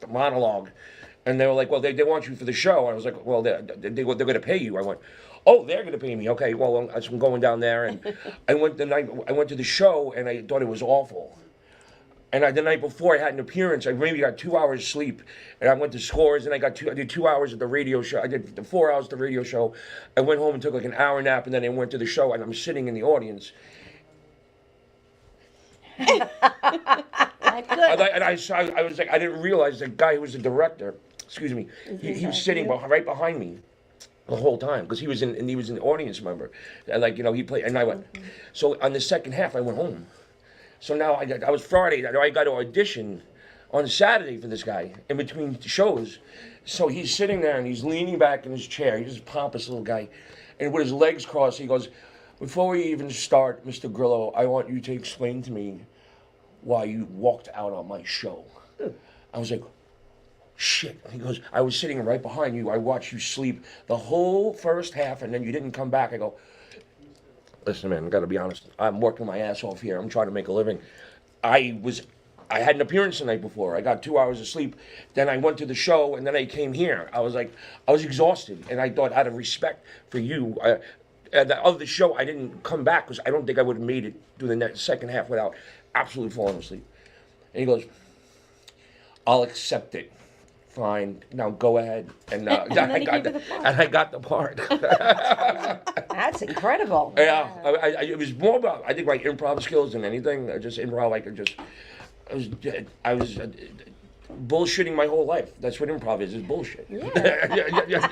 Speaker 7: monologue, and they were like, "Well, they want you for the show." And I was like, "Well, they're going to pay you." I went, "Oh, they're going to pay me. Okay, well, I'm going down there." And I went to the show, and I thought it was awful. And the night before, I had an appearance. I maybe got 2 hours sleep, and I went to Scores, and I did 2 hours at the radio show. I did the 4 hours at the radio show. I went home and took like an hour nap, and then I went to the show, and I'm sitting in the audience. I was like, I didn't realize the guy who was the director, excuse me, he was sitting right behind me the whole time because he was an audience member, and like he played, and I went. So on the second half, I went home. So now I was Friday. I got to audition on Saturday for this guy in between shows. So he's sitting there and he's leaning back in his chair. He's this pompous little guy, and with his legs crossed, he goes, "Before we even start, Mr. Grillo, I want you to explain to me why you walked out on my show." I was like, "Shit." He goes, "I was sitting right behind you. I watched you sleep the whole first half, and then you didn't come back." I go, "Listen, man, I got to be honest. I'm working my ass off here. I'm trying to make a living. I had an appearance the night before. I got 2 hours of sleep. Then I went to the show, and then I came here. I was exhausted, and I thought out of respect for you, of the show, I didn't come back because I don't think I would have made it through the second half without absolutely falling asleep." And he goes, "I'll accept it. Fine. Now go ahead." And I got the part.
Speaker 2: That's incredible.
Speaker 7: Yeah, it was more about I think my improv skills than anything. Just improv, I was bullshitting my whole life. That's what improv is bullshit. Yeah.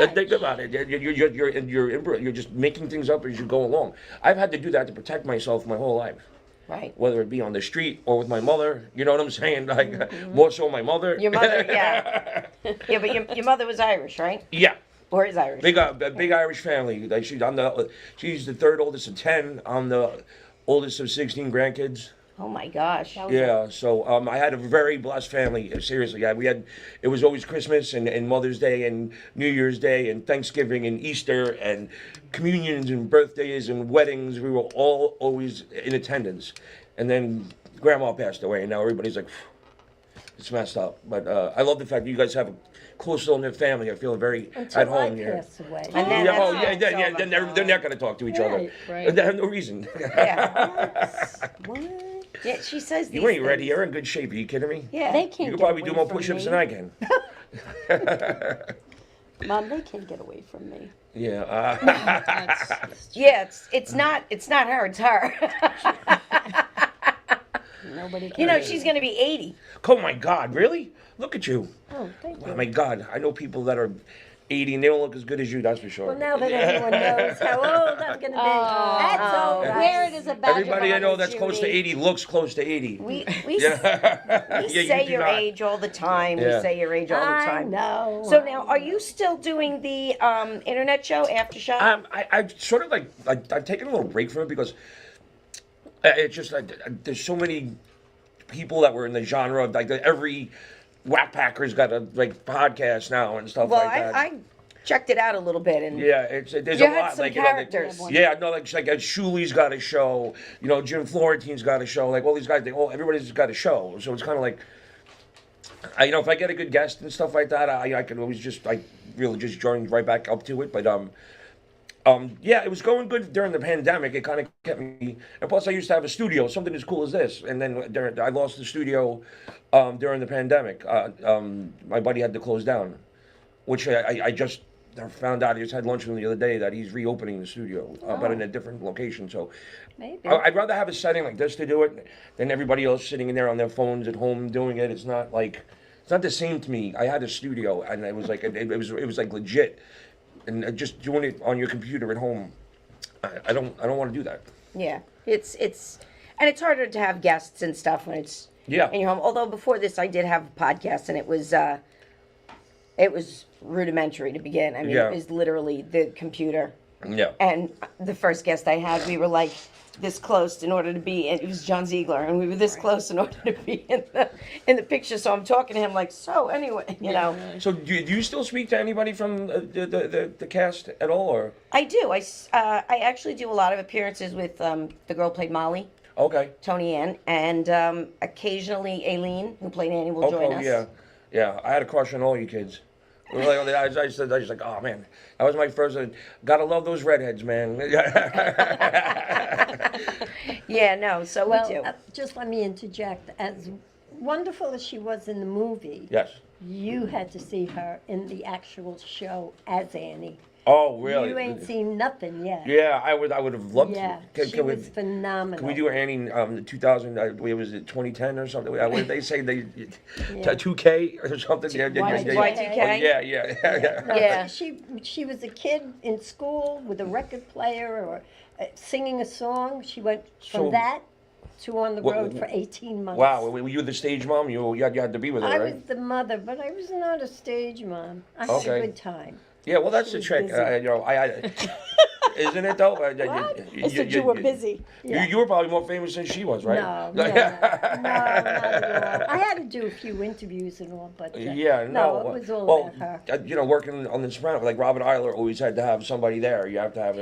Speaker 7: Think about it. You're just making things up as you go along. I've had to do that to protect myself my whole life.
Speaker 2: Right.
Speaker 7: Whether it be on the street or with my mother, you know what I'm saying? Like more so my mother.
Speaker 2: Your mother, yeah. Yeah, but your mother was Irish, right?
Speaker 7: Yeah.
Speaker 2: Or is Irish?
Speaker 7: Big Irish family. Like she's the third oldest of 10. I'm the oldest of 16 grandkids.
Speaker 2: Oh my gosh.
Speaker 7: Yeah, so I had a very blessed family. Seriously, it was always Christmas and Mother's Day and New Year's Day and Thanksgiving and Easter and communions and birthdays and weddings. We were all always in attendance. And then Grandma passed away, and now everybody's like, it's messed up. But I love the fact that you guys have a close little knit family. I feel very at home here.
Speaker 1: Pass away.
Speaker 2: And then
Speaker 7: Then they're not going to talk to each other.
Speaker 4: Right.
Speaker 7: They have no reason.
Speaker 2: Yeah.
Speaker 1: What?
Speaker 2: Yeah, she says these
Speaker 7: You ain't ready.
Speaker 2: things.
Speaker 7: You're in good shape. Are you kidding me?
Speaker 2: Yeah.
Speaker 3: They
Speaker 7: You
Speaker 3: can't
Speaker 7: could
Speaker 3: get
Speaker 7: probably
Speaker 3: away
Speaker 7: do more
Speaker 3: from
Speaker 7: push-ups
Speaker 3: me.
Speaker 7: than I can.
Speaker 3: Mom, they can't get away from me.
Speaker 7: Yeah.
Speaker 2: Yeah, it's not her, it's her.
Speaker 3: Nobody can.
Speaker 2: You know, she's gonna be 80.
Speaker 7: Oh my God! Really? Look at you.
Speaker 3: Oh, thank you.
Speaker 7: Oh my God! I know people that are 80 and they don't look as good as you. That's for sure.
Speaker 1: Well, now that everyone knows how old I'm going to be, that's all right.
Speaker 3: Wear it as a badge
Speaker 7: Everybody
Speaker 3: of
Speaker 7: I know
Speaker 3: honor,
Speaker 7: that's close to
Speaker 3: Judy.
Speaker 7: 80 looks close to 80.
Speaker 2: We
Speaker 7: Yeah.
Speaker 2: we
Speaker 7: Yeah, you
Speaker 2: say
Speaker 7: do
Speaker 2: your
Speaker 7: not.
Speaker 2: age all the time.
Speaker 7: Yeah.
Speaker 2: We say your age all the
Speaker 1: I
Speaker 2: time.
Speaker 1: know.
Speaker 2: So now, are you still doing the internet show Aftershock?
Speaker 7: I sort of I've taken a little break from it because it's just there's so many people that were in the genre of every whack packer's got a podcast now and stuff
Speaker 2: Well,
Speaker 7: like that.
Speaker 2: checked it out a little bit, and
Speaker 7: Yeah, there's
Speaker 2: you
Speaker 7: a
Speaker 2: had
Speaker 7: lot
Speaker 2: some
Speaker 7: like
Speaker 2: characters.
Speaker 7: yeah, no, like Shuli's got a show, Jim Florentine's got a show, like all these guys, everybody's got a show, so it's kind of like, if I get a good guest and stuff like that, I can always just really just join right back up to it, but yeah, it was going good during the pandemic. It kind of kept me, and plus I used to have a studio, something as cool as this, and then I lost the studio during the pandemic. My buddy had to close down, which I just found out. I just had lunch with him the other day that he's reopening the studio, but in a different location. So
Speaker 1: Maybe.
Speaker 7: I'd rather have a setting like this to do it than everybody else sitting in there on their phones at home doing it. It's not the same to me. I had a studio, and it was like like legit, and just doing it on your computer at home. I don't want to do that.
Speaker 2: yeah, it's and it's harder to have guests and stuff when it's
Speaker 7: Yeah.
Speaker 2: in your home. Although before this, I did have a podcast, and it was rudimentary to begin. I mean,
Speaker 7: Yeah.
Speaker 2: it was literally the computer.
Speaker 7: Yeah.
Speaker 2: And the first guest I had, we were like this close in order to be, and it was John Ziegler, and we were this close in order to be in the picture. So I'm talking to him like, so anyway,
Speaker 7: So do you still speak to anybody from the cast at all, or?
Speaker 2: I do. I actually do a lot of appearances with the girl who played Molly,
Speaker 7: Okay.
Speaker 2: Tony Ann, and occasionally Aileen, who played Annie, will join us.
Speaker 7: Yeah. I had a crush on all you kids. I was like, oh man, that was my first. Gotta love those redheads, man.
Speaker 2: Yeah, no. So
Speaker 1: Well,
Speaker 2: we do.
Speaker 1: just let me interject. As wonderful as she was in the movie,
Speaker 7: Yes.
Speaker 1: you had to see her in the actual show as Annie.
Speaker 7: Oh really?
Speaker 1: You ain't seen nothing yet.
Speaker 7: Yeah, I would have loved
Speaker 1: Yeah,
Speaker 7: to.
Speaker 1: she was phenomenal.
Speaker 7: Can we do Annie 2000? Was it 2010 or something? What did they say? 2K or something?
Speaker 2: Y2K?
Speaker 7: Yeah.
Speaker 1: No,
Speaker 2: Yeah.
Speaker 1: but she was a kid in school with a record player or singing a song. She went from
Speaker 7: So-
Speaker 1: that to on the
Speaker 7: What-
Speaker 1: road for 18 months.
Speaker 7: Wow, were you the stage mom? You had to be with her,
Speaker 1: I
Speaker 7: right?
Speaker 1: was the mother, but I was not a stage mom. I had
Speaker 7: Okay.
Speaker 1: a good time.
Speaker 7: Yeah, well, that's
Speaker 1: She
Speaker 7: the
Speaker 1: was
Speaker 7: trick.
Speaker 1: busy.
Speaker 7: Isn't it though?
Speaker 3: I said you were busy.
Speaker 7: You were probably more famous than she was, right?
Speaker 1: No, not at all. I had to do a few interviews and all, but
Speaker 7: Yeah,
Speaker 1: no,
Speaker 7: no.
Speaker 1: it was all
Speaker 7: well,
Speaker 1: about her.
Speaker 7: working on The Sopranos, like Robert Eiler always had to have somebody there. You have to have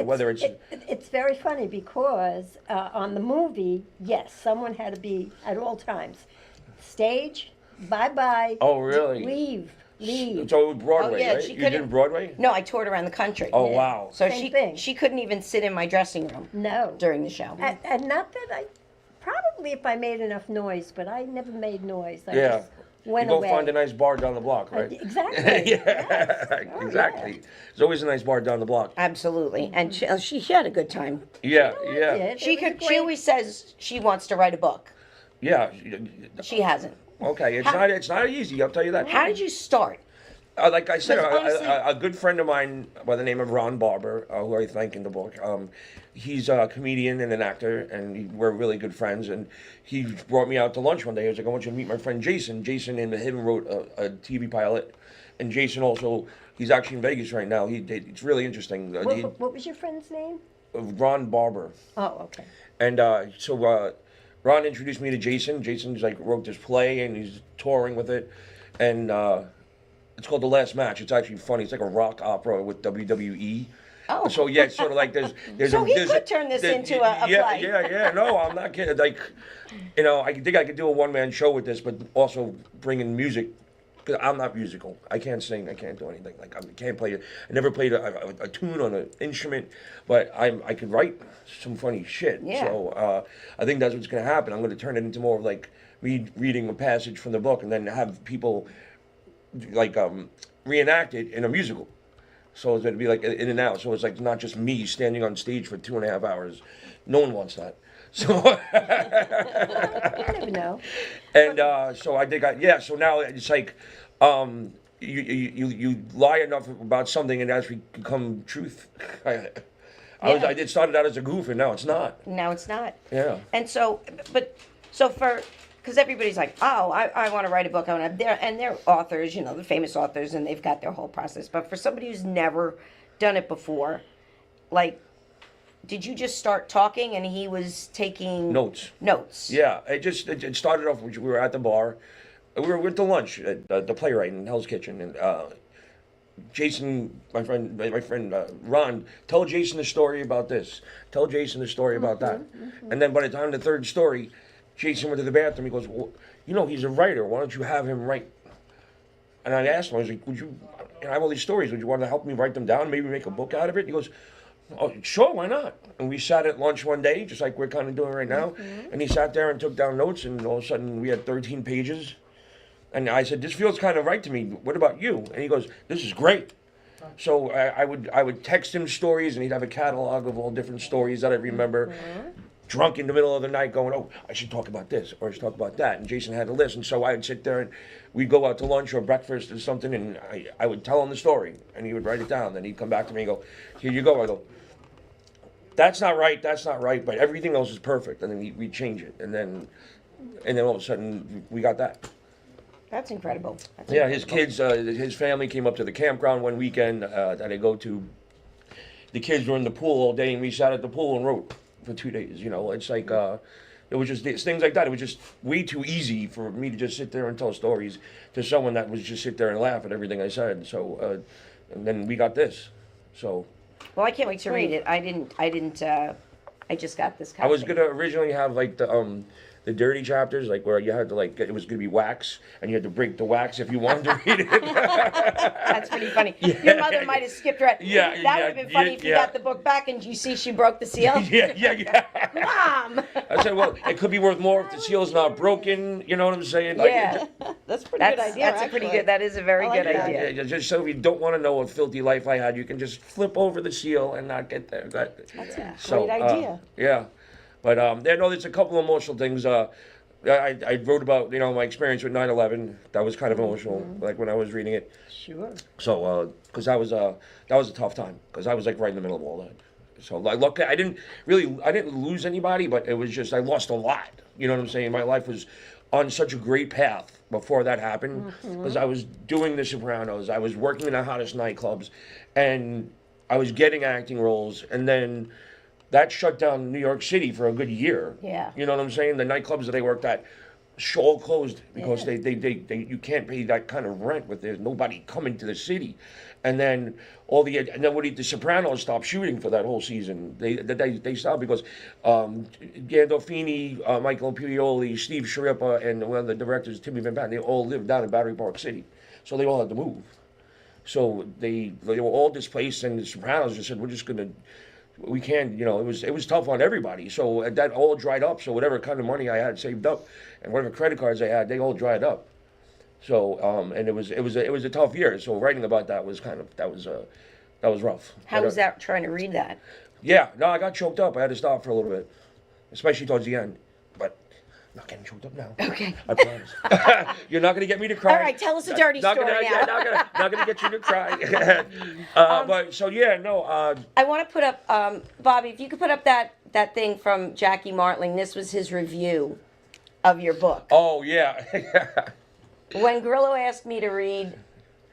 Speaker 7: whether it's
Speaker 1: It's very funny because on the movie, yes, someone had to be at all times. Stage, bye-bye.
Speaker 7: Oh, really?
Speaker 1: Leave.
Speaker 7: So it was Broadway,
Speaker 2: Oh, yeah,
Speaker 7: right?
Speaker 2: she
Speaker 7: You did
Speaker 2: couldn't-
Speaker 7: Broadway?
Speaker 2: No, I toured around the country.
Speaker 7: Oh, wow.
Speaker 2: So
Speaker 1: Same thing.
Speaker 2: she couldn't even sit in my dressing room
Speaker 1: No.
Speaker 2: during the show.
Speaker 1: And not that probably if I made enough noise, but I never made noise. I
Speaker 7: Yeah.
Speaker 1: just went
Speaker 7: You go
Speaker 1: away.
Speaker 7: find a nice bar down the block, right?
Speaker 1: Exactly.
Speaker 7: Yeah,
Speaker 1: Oh,
Speaker 7: exactly.
Speaker 1: yeah.
Speaker 7: There's always a nice bar down the block.
Speaker 2: Absolutely, and she had a good time.
Speaker 7: Yeah,
Speaker 1: I
Speaker 7: yeah,
Speaker 1: did.
Speaker 2: She
Speaker 1: It was a
Speaker 2: could. She
Speaker 1: great-
Speaker 2: always says she wants to write a book.
Speaker 7: yeah.
Speaker 2: She hasn't.
Speaker 7: Okay, it's not easy. I'll tell you that.
Speaker 2: How did you start?
Speaker 7: Like I said,
Speaker 2: Because honestly-
Speaker 7: a good friend of mine by the name of Ron Barber, who I thank in the book, he's a comedian and an actor, and we're really good friends. And he brought me out to lunch one day. He was like, I want you to meet my friend Jason. Jason in the Hidden wrote a TV pilot. And Jason also, he's actually in Vegas right now. It's really interesting.
Speaker 1: What was your friend's name?
Speaker 7: Ron Barber.
Speaker 1: Oh, okay.
Speaker 7: And so Ron introduced me to Jason. Jason's like wrote this play and he's touring with it. And it's called The Last Match. It's actually funny. It's like a rock opera with WWE.
Speaker 2: Oh.
Speaker 7: So yeah, it's sort of like there's
Speaker 2: So he could turn this into a play.
Speaker 7: Yeah. No, I'm not kidding. Like, I think I could do a one-man show with this, but also bring in music. Because I'm not musical. I can't sing. I can't do anything. Like I can't play. I never played a tune on an instrument, but I could write some funny shit.
Speaker 2: Yeah.
Speaker 7: So I think that's what's going to happen. I'm going to turn it into more of like me reading a passage from the book, and then have people like reenact it in a musical. So it's going to be like in and out. So it's like not just me standing on stage for 2.5 hours. No one wants that. So
Speaker 1: You never know.
Speaker 7: and so I think so now it's like you lie enough about something and it actually become truth. I did started out as a goof and now it's not.
Speaker 2: Now it's not.
Speaker 7: Yeah.
Speaker 2: And so, because everybody's like, oh, I want to write a book. They're authors, they're famous authors, and they've got their whole process. But for somebody who's never done it before, like, did you just start talking and he was taking
Speaker 7: Notes.
Speaker 2: Notes.
Speaker 7: Yeah, it started off. We were at the bar. We were with the lunch at the Playwright in Hell's Kitchen, and Jason, my friend Ron, tell Jason the story about this. Tell Jason the story about that. And then by the time the third story, Jason went to the bathroom. He goes, well, you know, he's a writer. Why don't you have him write? And I asked him, I was like, would you, I have all these stories. Would you want to help me write them down? Maybe make a book out of it? He goes, oh, sure, why not? And we sat at lunch one day, just like we're kind of doing right now. And he sat there and took down notes, and all of a sudden we had 13 pages. And I said, this feels kind of right to me. What about you? And he goes, this is great. So I would text him stories, and he'd have a catalog of all different stories that I remember. Drunk in the middle of the night going, oh, I should talk about this, or I should talk about that. And Jason had a list. And so I would sit there, and we'd go out to lunch or breakfast or something, and I would tell him the story, and he would write it down. Then he'd come back to me and go, here you go. I go, that's not right, but everything else is perfect. And then we'd change it. And then all of a sudden, we got that.
Speaker 2: That's incredible. That's
Speaker 7: Yeah, his
Speaker 2: incredible.
Speaker 7: kids, his family came up to the campground one weekend that I go to. The kids were in the pool all day, and we sat at the pool and wrote for 2 days. You know, it's like it was just it's things like that. It was just way too easy for me to just sit there and tell stories to someone that was just sit there and laugh at everything I said. So, and then we got this. So.
Speaker 2: Well, I can't wait to read it. I just got this copy.
Speaker 7: I was gonna originally have like the dirty chapters, like where you had to like it was gonna be wax, and you had to break the wax if you wanted to read it.
Speaker 2: That's pretty funny. Your mother might have skipped right.
Speaker 7: Yeah,
Speaker 2: that
Speaker 7: yeah,
Speaker 2: would have been funny if you
Speaker 7: yeah.
Speaker 2: got the book back and you see she broke the seal.
Speaker 7: yeah.
Speaker 2: Mom.
Speaker 7: I said, well, it could be worth more if the seal's not broken. You know what I'm saying? Like,
Speaker 2: Yeah.
Speaker 3: That's a pretty good idea.
Speaker 2: That's a pretty good. That is a very
Speaker 3: I like
Speaker 2: good
Speaker 3: that.
Speaker 2: idea.
Speaker 7: Yeah, just so if you don't want to know what filthy life I had, you can just flip over the seal and not get there. That's
Speaker 3: a great idea.
Speaker 7: Yeah, but there's a couple emotional things. I wrote about my experience with 9/11. That was kind of emotional, like when I was reading it.
Speaker 3: Sure.
Speaker 7: So because that was a tough time because I was like right in the middle of all that. So like, look, I didn't lose anybody, but it was just I lost a lot. You know what I'm saying? My life was on such a great path before that happened because I was doing The Sopranos. I was working in the hottest nightclubs, and I was getting acting roles, and then that shut down New York City for a good year.
Speaker 2: Yeah.
Speaker 7: You know what I'm saying? The nightclubs that I worked at all closed because they you can't pay that kind of rent with there's nobody coming to the city. And then the Sopranos stopped shooting for that whole season. They stopped because Gandolfini, Michael Imperioli, Steve Sciarippa, and one of the directors, Timmy Van Patten, they all lived down in Battery Park City. So they all had to move. So they were all displaced, and the Sopranos just said, we can't, it was tough on everybody. So that all dried up. So whatever kind of money I had saved up and whatever credit cards I had, they all dried up. So and it was a tough year. So writing about that was that was rough.
Speaker 2: How was that trying to read that?
Speaker 7: Yeah, no, I got choked up. I had to stop for a little bit, especially towards the end. But I'm not getting choked up now.
Speaker 2: Okay.
Speaker 7: I promise. You're not gonna get me to cry.
Speaker 2: All right, tell us a dirty
Speaker 7: Not
Speaker 2: story
Speaker 7: gonna,
Speaker 2: now.
Speaker 7: Yeah, not gonna get you to cry. But so yeah, no.
Speaker 2: I want to put up, Bobby, if you could put up that thing from Jackie Martling. This was his review of your book.
Speaker 7: Oh yeah.
Speaker 2: When Grillo asked me to read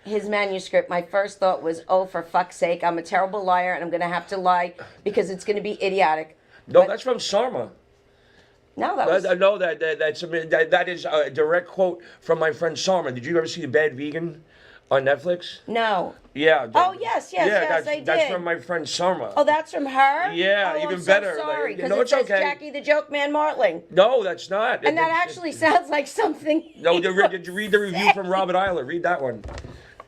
Speaker 2: his manuscript, my first thought was, oh, for fuck's sake, I'm a terrible liar and I'm going to have to lie because it's going to be idiotic.
Speaker 7: No,
Speaker 2: But-
Speaker 7: that's from Sarma.
Speaker 2: No, that was...
Speaker 7: No, that is a direct quote from my friend Sarma. Did you ever see The Bad Vegan on Netflix?
Speaker 2: No.
Speaker 7: Yeah.
Speaker 2: Oh, yes,
Speaker 7: that's,
Speaker 2: I did.
Speaker 7: That's from my friend Sarma.
Speaker 2: Oh, that's from her?
Speaker 7: Yeah,
Speaker 2: oh,
Speaker 7: even
Speaker 2: I'm so
Speaker 7: better.
Speaker 2: sorry,
Speaker 7: Like,
Speaker 2: because
Speaker 7: no,
Speaker 2: it
Speaker 7: it's
Speaker 2: says
Speaker 7: okay.
Speaker 2: Jackie the Joke Man Martling.
Speaker 7: No, that's not.
Speaker 2: And that actually sounds like something...
Speaker 7: No, did you read the review from Robert Eiler? Read that one.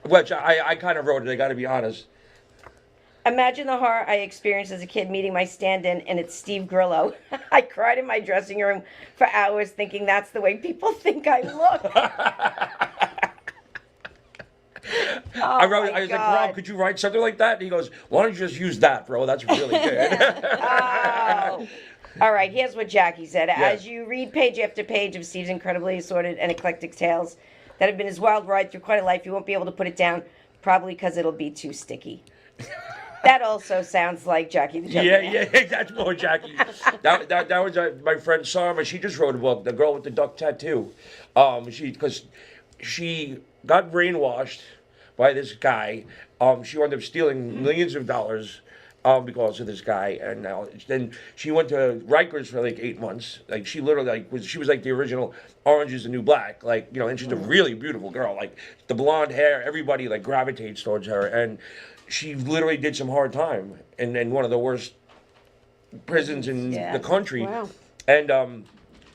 Speaker 7: Which I kind of wrote it, I got to be honest.
Speaker 2: Imagine the horror I experienced as a kid meeting my stand-in, and it's Steve Grillo. I cried in my dressing room for hours thinking that's the way people think I look.
Speaker 7: I was like, Rob, could you write something like that? And he goes, why don't you just use that, bro? That's really good.
Speaker 2: Oh. All right, here's what Jackie said.
Speaker 7: Yeah.
Speaker 2: As you read page after page of Steve's incredibly assorted and eclectic tales that have been his wild ride through quite a life, you won't be able to put it down, probably because it'll be too sticky. That also sounds like Jackie the Joke Man.
Speaker 7: Yeah, that's more Jackie. That was my friend Sarma. She just wrote a book, The Girl with the Duck Tattoo. Because she got brainwashed by this guy. She wound up stealing millions of dollars, because of this guy. And now then she went to Rikers for like 8 months. Like she literally she was like the original Orange is the New Black. Like, you know, and she's a really beautiful girl. Like the blonde hair, everybody like gravitates towards her. And she literally did some hard time in one of the worst prisons in the country.
Speaker 3: Wow.
Speaker 7: And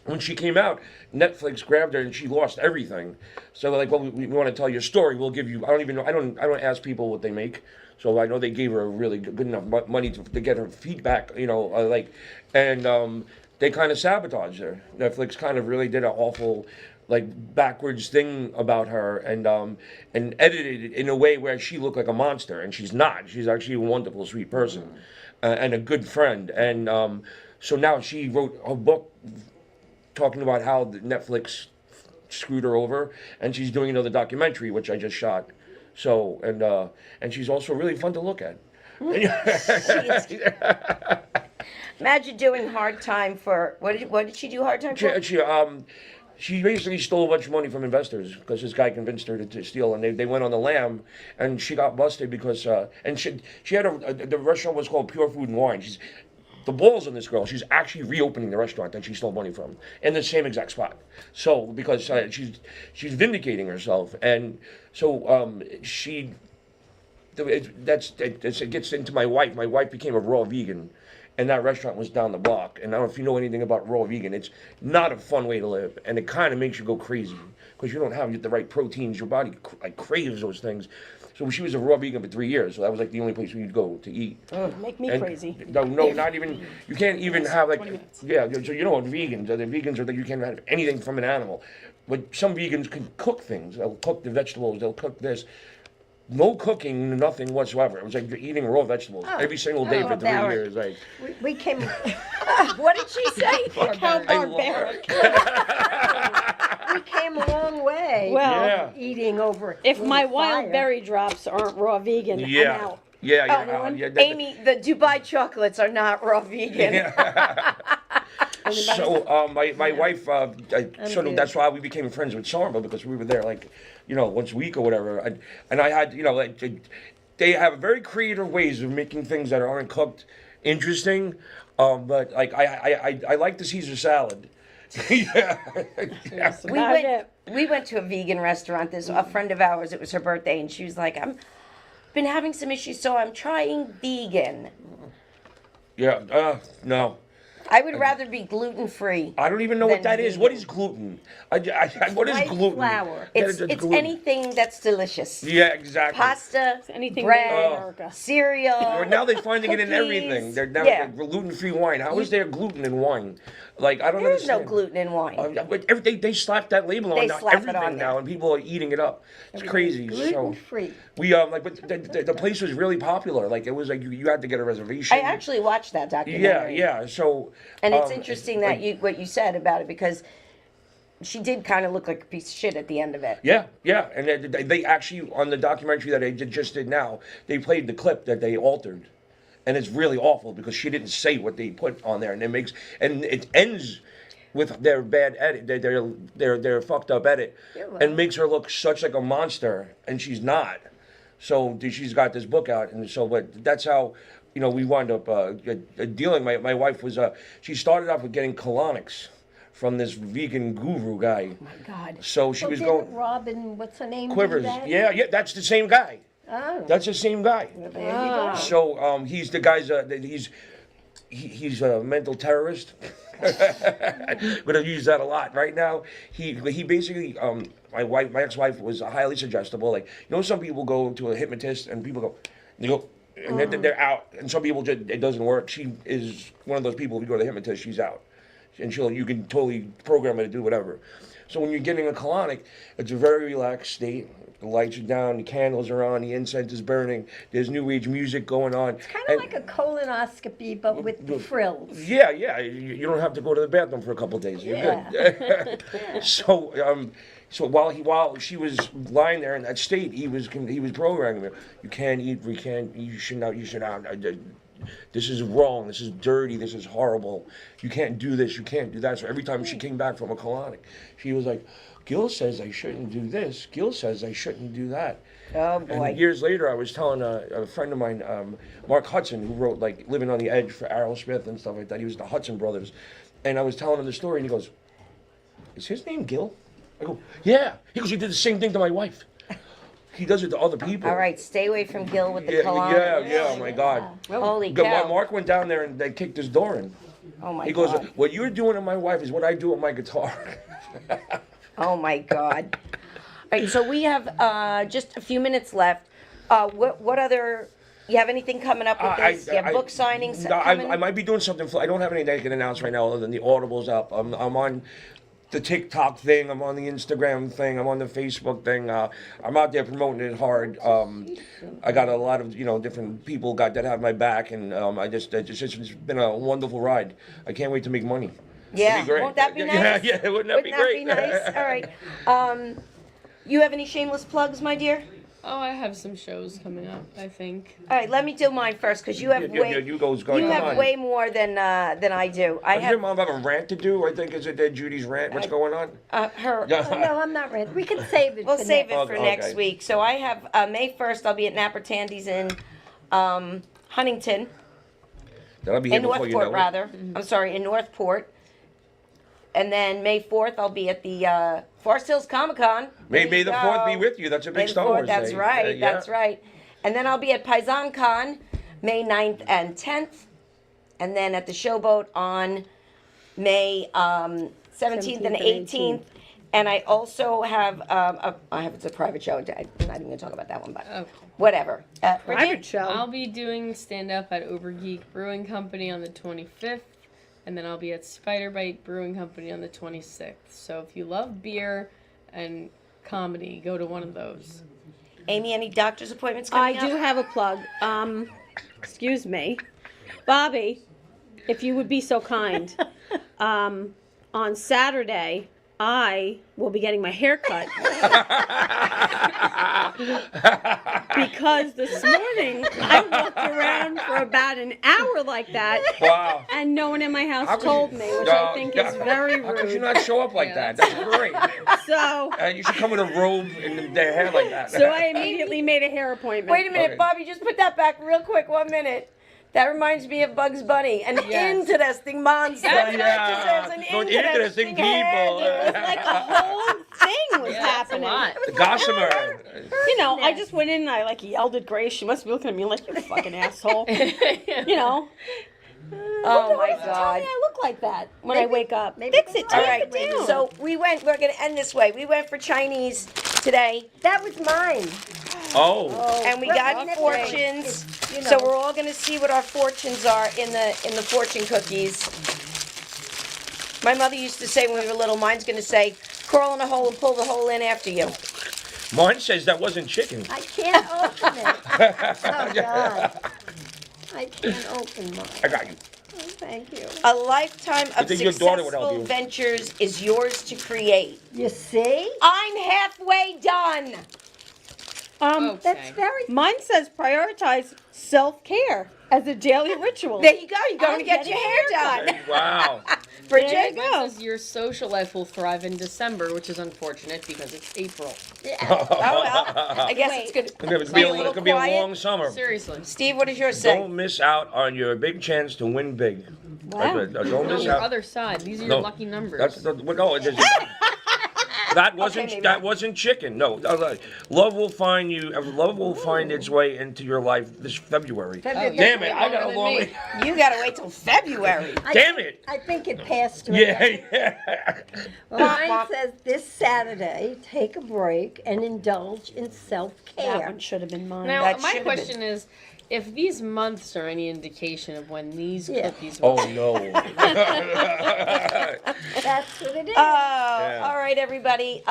Speaker 7: when she came out, Netflix grabbed her and she lost everything. So like, well, we want to tell your story. We'll give you. I don't even know. I don't ask people what they make. So I know they gave her a really good enough money to get her feet back. You know, and they kind of sabotaged her. Netflix kind of really did an awful, like, backwards thing about her, and edited it in a way where she looked like a monster, and she's not. She's actually a wonderful, sweet person, and a good friend. And so now she wrote a book talking about how Netflix screwed her over, and she's doing another documentary, which I just shot. So, and she's also really fun to look at.
Speaker 2: Imagine doing hard time for what did she do hard time for?
Speaker 7: She basically stole a bunch of money from investors because this guy convinced her to steal, and they went on the lam, and she got busted because and she had the restaurant was called Pure Food and Wine. The balls on this girl. She's actually reopening the restaurant that she stole money from in the same exact spot. So because she's vindicating herself, and so it gets into my wife. My wife became a raw vegan, and that restaurant was down the block. And I don't know if you know anything about raw vegan. It's not a fun way to live, and it kind of makes you go crazy because you don't have the right proteins. Your body craves those things. So she was a raw vegan for 3 years. So that was like the only place where you'd go to eat.
Speaker 3: Make me crazy.
Speaker 7: No, not even. You can't even have like. Yeah, so you know what vegans are? The vegans are that you can't have anything from an animal. But some vegans can cook things. They'll cook the vegetables. They'll cook this. No cooking, nothing whatsoever. It was like you're eating raw vegetables every single day for 3 years. Like
Speaker 1: We came.
Speaker 2: What did she say?
Speaker 3: How barbaric.
Speaker 1: We came a long way.
Speaker 3: Well,
Speaker 7: Yeah.
Speaker 1: Eating over.
Speaker 3: If my
Speaker 1: fire.
Speaker 3: wild berry drops aren't raw vegan, I'm out.
Speaker 2: Amy, the Dubai chocolates are not raw vegan.
Speaker 7: So my wife, that's why we became friends with Sarma, because we were there like, once a week or whatever. And I had, they have very creative ways of making things that aren't cooked interesting. But like I like the Caesar salad. Yeah.
Speaker 2: We went to a vegan restaurant. There's a friend of ours. It was her birthday, and she was like, "I'm been having some issues, so I'm trying vegan."
Speaker 7: Yeah. No.
Speaker 2: I would rather be gluten-free.
Speaker 7: I don't even know what that is.
Speaker 2: vegan.
Speaker 7: What is gluten? What is
Speaker 1: white
Speaker 7: gluten?
Speaker 1: flour.
Speaker 2: It's
Speaker 7: gluten.
Speaker 2: anything that's delicious.
Speaker 7: Yeah, exactly.
Speaker 2: Pasta,
Speaker 3: Anything
Speaker 2: bread,
Speaker 3: made in America.
Speaker 2: cereal.
Speaker 7: Or now they're finding it in everything.
Speaker 2: cookies.
Speaker 7: They're now
Speaker 2: Yeah.
Speaker 7: gluten-free wine. How is there gluten in wine? Like, I don't
Speaker 2: There is no
Speaker 7: understand.
Speaker 2: gluten in wine.
Speaker 7: They slap that label
Speaker 2: They
Speaker 7: on now,
Speaker 2: slap it
Speaker 7: everything
Speaker 2: on there.
Speaker 7: now, and people are eating it up. It's crazy.
Speaker 1: Gluten
Speaker 7: So
Speaker 1: free.
Speaker 7: we but the place was really popular. Like it was like you had to get a reservation.
Speaker 2: I actually watched that documentary.
Speaker 7: Yeah. So
Speaker 2: And it's interesting that what you said about it, because she did kind of look like a piece of shit at the end of it.
Speaker 7: Yeah, and they actually, on the documentary that they just did now, they played the clip that they altered, and it's really awful because she didn't say what they put on there, and it ends with their bad edit, their fucked up edit, and makes her look such like a monster, and she's not. So she's got this book out, and so but that's how we wound up dealing. My wife was she started off with getting colonics from this vegan guru guy.
Speaker 2: Oh my God.
Speaker 7: So she was going
Speaker 1: Robin, what's her name? do
Speaker 7: Quivers.
Speaker 1: that?
Speaker 7: Yeah, that's the same guy.
Speaker 1: Oh,
Speaker 7: That's the same guy.
Speaker 1: there you go.
Speaker 7: So he's the guy's he's a mental terrorist. I'm gonna use that a lot right now. He basically my ex-wife was highly suggestible. Like some people go to a hypnotist and they go and they're out, and some people just it doesn't work. She is one of those people. If you go to the hypnotist, she's out, and you can totally program her to do whatever. So when you're getting a colonic, it's a very relaxed state. The lights are down, the candles are on, the incense is burning. There's new age music going on.
Speaker 1: Kind of like a colonoscopy, but with the frills.
Speaker 7: Yeah. You don't have to go to the bathroom for a couple of days. You're good. So while she was lying there in that state, he was programming her. You can't eat. You should not. this is wrong, this is dirty, this is horrible. You can't do this, you can't do that. So every time she came back from a colonic, she was like, Gil says I shouldn't do this. Gil says I shouldn't do that.
Speaker 2: Oh boy.
Speaker 7: And years later, I was telling a friend of mine, Mark Hudson, who wrote like Living on the Edge for Aerosmith and stuff like that. He was the Hudson brothers, and I was telling him the story, and he goes, "Is his name Gil?" I go, "Yeah." He goes, "He did the same thing to my wife. He does it to other people."
Speaker 2: All right, stay away from Gil with the
Speaker 7: Yeah,
Speaker 2: colonic.
Speaker 7: oh my God.
Speaker 2: Holy
Speaker 7: But
Speaker 2: cow.
Speaker 7: Mark went down there and they kicked his door in.
Speaker 2: Oh my
Speaker 7: He goes,
Speaker 2: God.
Speaker 7: "What you're doing to my wife is what I do with my guitar."
Speaker 2: Oh my God. All right, so we have just a few minutes left. What other? You have anything coming up with this? You have book signings
Speaker 7: No,
Speaker 2: coming?
Speaker 7: I might be doing something. I don't have anything I can announce right now other than the Audible's up. I'm on the TikTok thing. I'm on the Instagram thing. I'm on the Facebook thing. I'm out there promoting it hard. I got a lot of different people that have my back, and it's been a wonderful ride. I can't wait to make money.
Speaker 2: Yeah,
Speaker 7: It'd be great.
Speaker 2: won't that be nice?
Speaker 7: Yeah, wouldn't that be great?
Speaker 2: nice? All right. You have any shameless plugs, my dear?
Speaker 4: Oh, I have some shows coming up, I think.
Speaker 2: All right, let me do mine first because you have
Speaker 7: You go.
Speaker 2: you
Speaker 7: Come
Speaker 2: have
Speaker 7: on.
Speaker 2: way more than I do. I
Speaker 7: Does your
Speaker 2: have
Speaker 7: mom have a rant to do? I think is it Judy's rant? What's going on?
Speaker 2: her.
Speaker 1: Oh, no, I'm not ready. We can save it.
Speaker 2: We'll
Speaker 1: for
Speaker 2: save
Speaker 1: next-
Speaker 2: it for
Speaker 7: Okay.
Speaker 2: next week. So I have May 1st. I'll be at Napper Tandy's in Huntington,
Speaker 7: That'll be here
Speaker 2: in
Speaker 7: before you
Speaker 2: Northport
Speaker 7: know it.
Speaker 2: rather. I'm sorry, in Northport. And then May 4th, I'll be at the Forest Hills Comic Con.
Speaker 7: May the 4th be with you. That's a
Speaker 2: May
Speaker 7: big
Speaker 2: the
Speaker 7: Star
Speaker 2: 4th,
Speaker 7: Wars
Speaker 2: that's
Speaker 7: day.
Speaker 2: right,
Speaker 7: Yeah.
Speaker 2: that's right. And then I'll be at Paisan Con, May 9th and 10th. And then at the Showboat on May 17th and 18th. And I also have, it's a private show. I'm not even going to talk about that one, but
Speaker 4: Okay.
Speaker 2: whatever.
Speaker 3: Private
Speaker 2: Bridget?
Speaker 3: show.
Speaker 4: I'll be doing stand-up at Overgeek Brewing Company on the 25th, and then I'll be at Spider Bite Brewing Company on the 26th. So if you love beer and comedy, go to one of those.
Speaker 2: Amy, any doctor's appointments
Speaker 3: I
Speaker 2: coming
Speaker 3: do
Speaker 2: up?
Speaker 3: have a plug. Excuse me. Bobby, if you would be so kind. On Saturday, I will be getting my hair cut. Because this morning I walked around for about an hour like that,
Speaker 7: Wow.
Speaker 3: and no one in my
Speaker 7: How
Speaker 3: house
Speaker 7: could
Speaker 3: told
Speaker 7: you-
Speaker 3: me, which
Speaker 7: No,
Speaker 3: I think
Speaker 7: yeah.
Speaker 3: is very
Speaker 7: How could you
Speaker 3: rude.
Speaker 7: not show up like
Speaker 4: Yeah,
Speaker 7: that? That's great.
Speaker 3: So,
Speaker 7: You should come in a robe and their hair like that.
Speaker 3: so I immediately made a hair appointment.
Speaker 2: Wait a minute,
Speaker 7: Okay.
Speaker 2: Bobby, just put that back real quick, 1 minute. That reminds me of Bugs Bunny, an
Speaker 4: Yes.
Speaker 2: interesting monster.
Speaker 7: Yeah.
Speaker 2: Deserves an
Speaker 7: Good interesting people.
Speaker 2: hairdo.
Speaker 3: It was like a whole thing was
Speaker 4: Yeah, that's a
Speaker 3: happening.
Speaker 4: lot.
Speaker 7: The gossamer.
Speaker 3: You know, I just went in and I like yelled at Grace. She must be looking at me like, you fucking asshole. You know,
Speaker 2: Oh my
Speaker 3: tell me
Speaker 2: God.
Speaker 3: I look like that when I wake up.
Speaker 1: maybe
Speaker 3: Fix it,
Speaker 2: All
Speaker 3: take
Speaker 2: right,
Speaker 3: it down.
Speaker 2: so we're going to end this way. We went for Chinese today,
Speaker 1: That was mine.
Speaker 7: Oh.
Speaker 2: and we
Speaker 1: Well,
Speaker 2: got
Speaker 1: okay.
Speaker 2: fortunes.
Speaker 1: It's, you
Speaker 2: So
Speaker 1: know.
Speaker 2: we're all going to see what our fortunes are in the fortune cookies. My mother used to say when we were little, mine's going to say, crawl in a hole and pull the hole in after you.
Speaker 7: Mine says that wasn't chicken.
Speaker 1: I can't open it. Oh, God. I can't open mine.
Speaker 7: I got you.
Speaker 1: Oh, thank you.
Speaker 2: A lifetime of
Speaker 7: think your daughter would help
Speaker 2: successful
Speaker 7: you.
Speaker 2: ventures is yours to create.
Speaker 1: You see?
Speaker 2: I'm halfway done.
Speaker 4: Okay.
Speaker 1: That's very.
Speaker 3: Mine says prioritize self-care as a daily ritual.
Speaker 2: There you go. You're going
Speaker 3: I'm
Speaker 2: to get your
Speaker 3: getting
Speaker 2: hair done.
Speaker 7: Wow.
Speaker 2: Bridget?
Speaker 3: There you go.
Speaker 4: Mine says your social life will thrive in December, which is unfortunate because it's April.
Speaker 2: Oh, well. I guess it's good.
Speaker 7: It could be a long summer.
Speaker 4: Seriously.
Speaker 2: Steve, what does yours say?
Speaker 7: Don't miss out on your big chance to win big.
Speaker 3: Wow.
Speaker 7: Don't
Speaker 4: On
Speaker 7: miss
Speaker 4: your
Speaker 7: out.
Speaker 4: other side, these are
Speaker 7: No,
Speaker 4: your lucky numbers.
Speaker 7: That's the no. That wasn't
Speaker 2: maybe
Speaker 7: that
Speaker 2: not.
Speaker 7: wasn't chicken. No, love will find you. Love will find its way into your life this February.
Speaker 1: February.
Speaker 7: Damn it! I got a
Speaker 4: Longer
Speaker 7: long
Speaker 4: than
Speaker 7: way.
Speaker 2: You got to wait till February.
Speaker 7: Damn it!
Speaker 1: I think it passed through.
Speaker 7: Yeah, yeah.
Speaker 1: Well, mine says this Saturday, take a break and indulge in
Speaker 3: That
Speaker 1: self-care.
Speaker 3: one should have been mine.
Speaker 4: Now,
Speaker 2: That
Speaker 4: my
Speaker 2: should've been.
Speaker 4: question is, if these months are any indication of when these
Speaker 1: Yeah.
Speaker 4: cookies will
Speaker 7: Oh no.
Speaker 1: That's what it is.
Speaker 2: All right, everybody.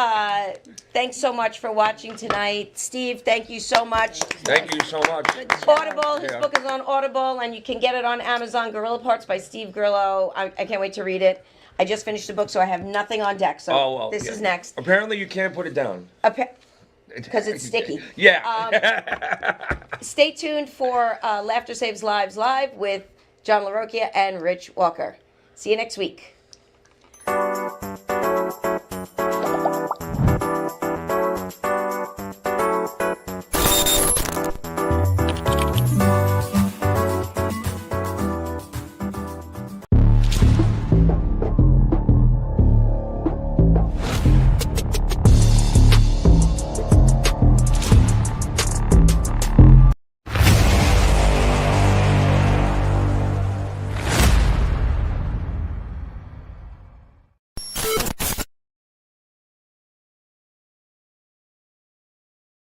Speaker 2: Thanks so much for watching tonight. Steve, thank you so much.
Speaker 7: Thank you so much.
Speaker 2: Audible, his
Speaker 7: Yeah.
Speaker 2: book is on Audible, and you can get it on Amazon. Gorilla Parts by Steve Grillo. I can't wait to read it. I just finished the book, so I have nothing on deck. So
Speaker 7: Oh well.
Speaker 2: this
Speaker 7: yeah.
Speaker 2: is next.
Speaker 7: Apparently, you can't put it down.
Speaker 2: Appa- because it's sticky.
Speaker 7: Yeah.
Speaker 2: Stay tuned for Laughter Saves Lives Live with John LaRocchia and Rich Walker. See you next week.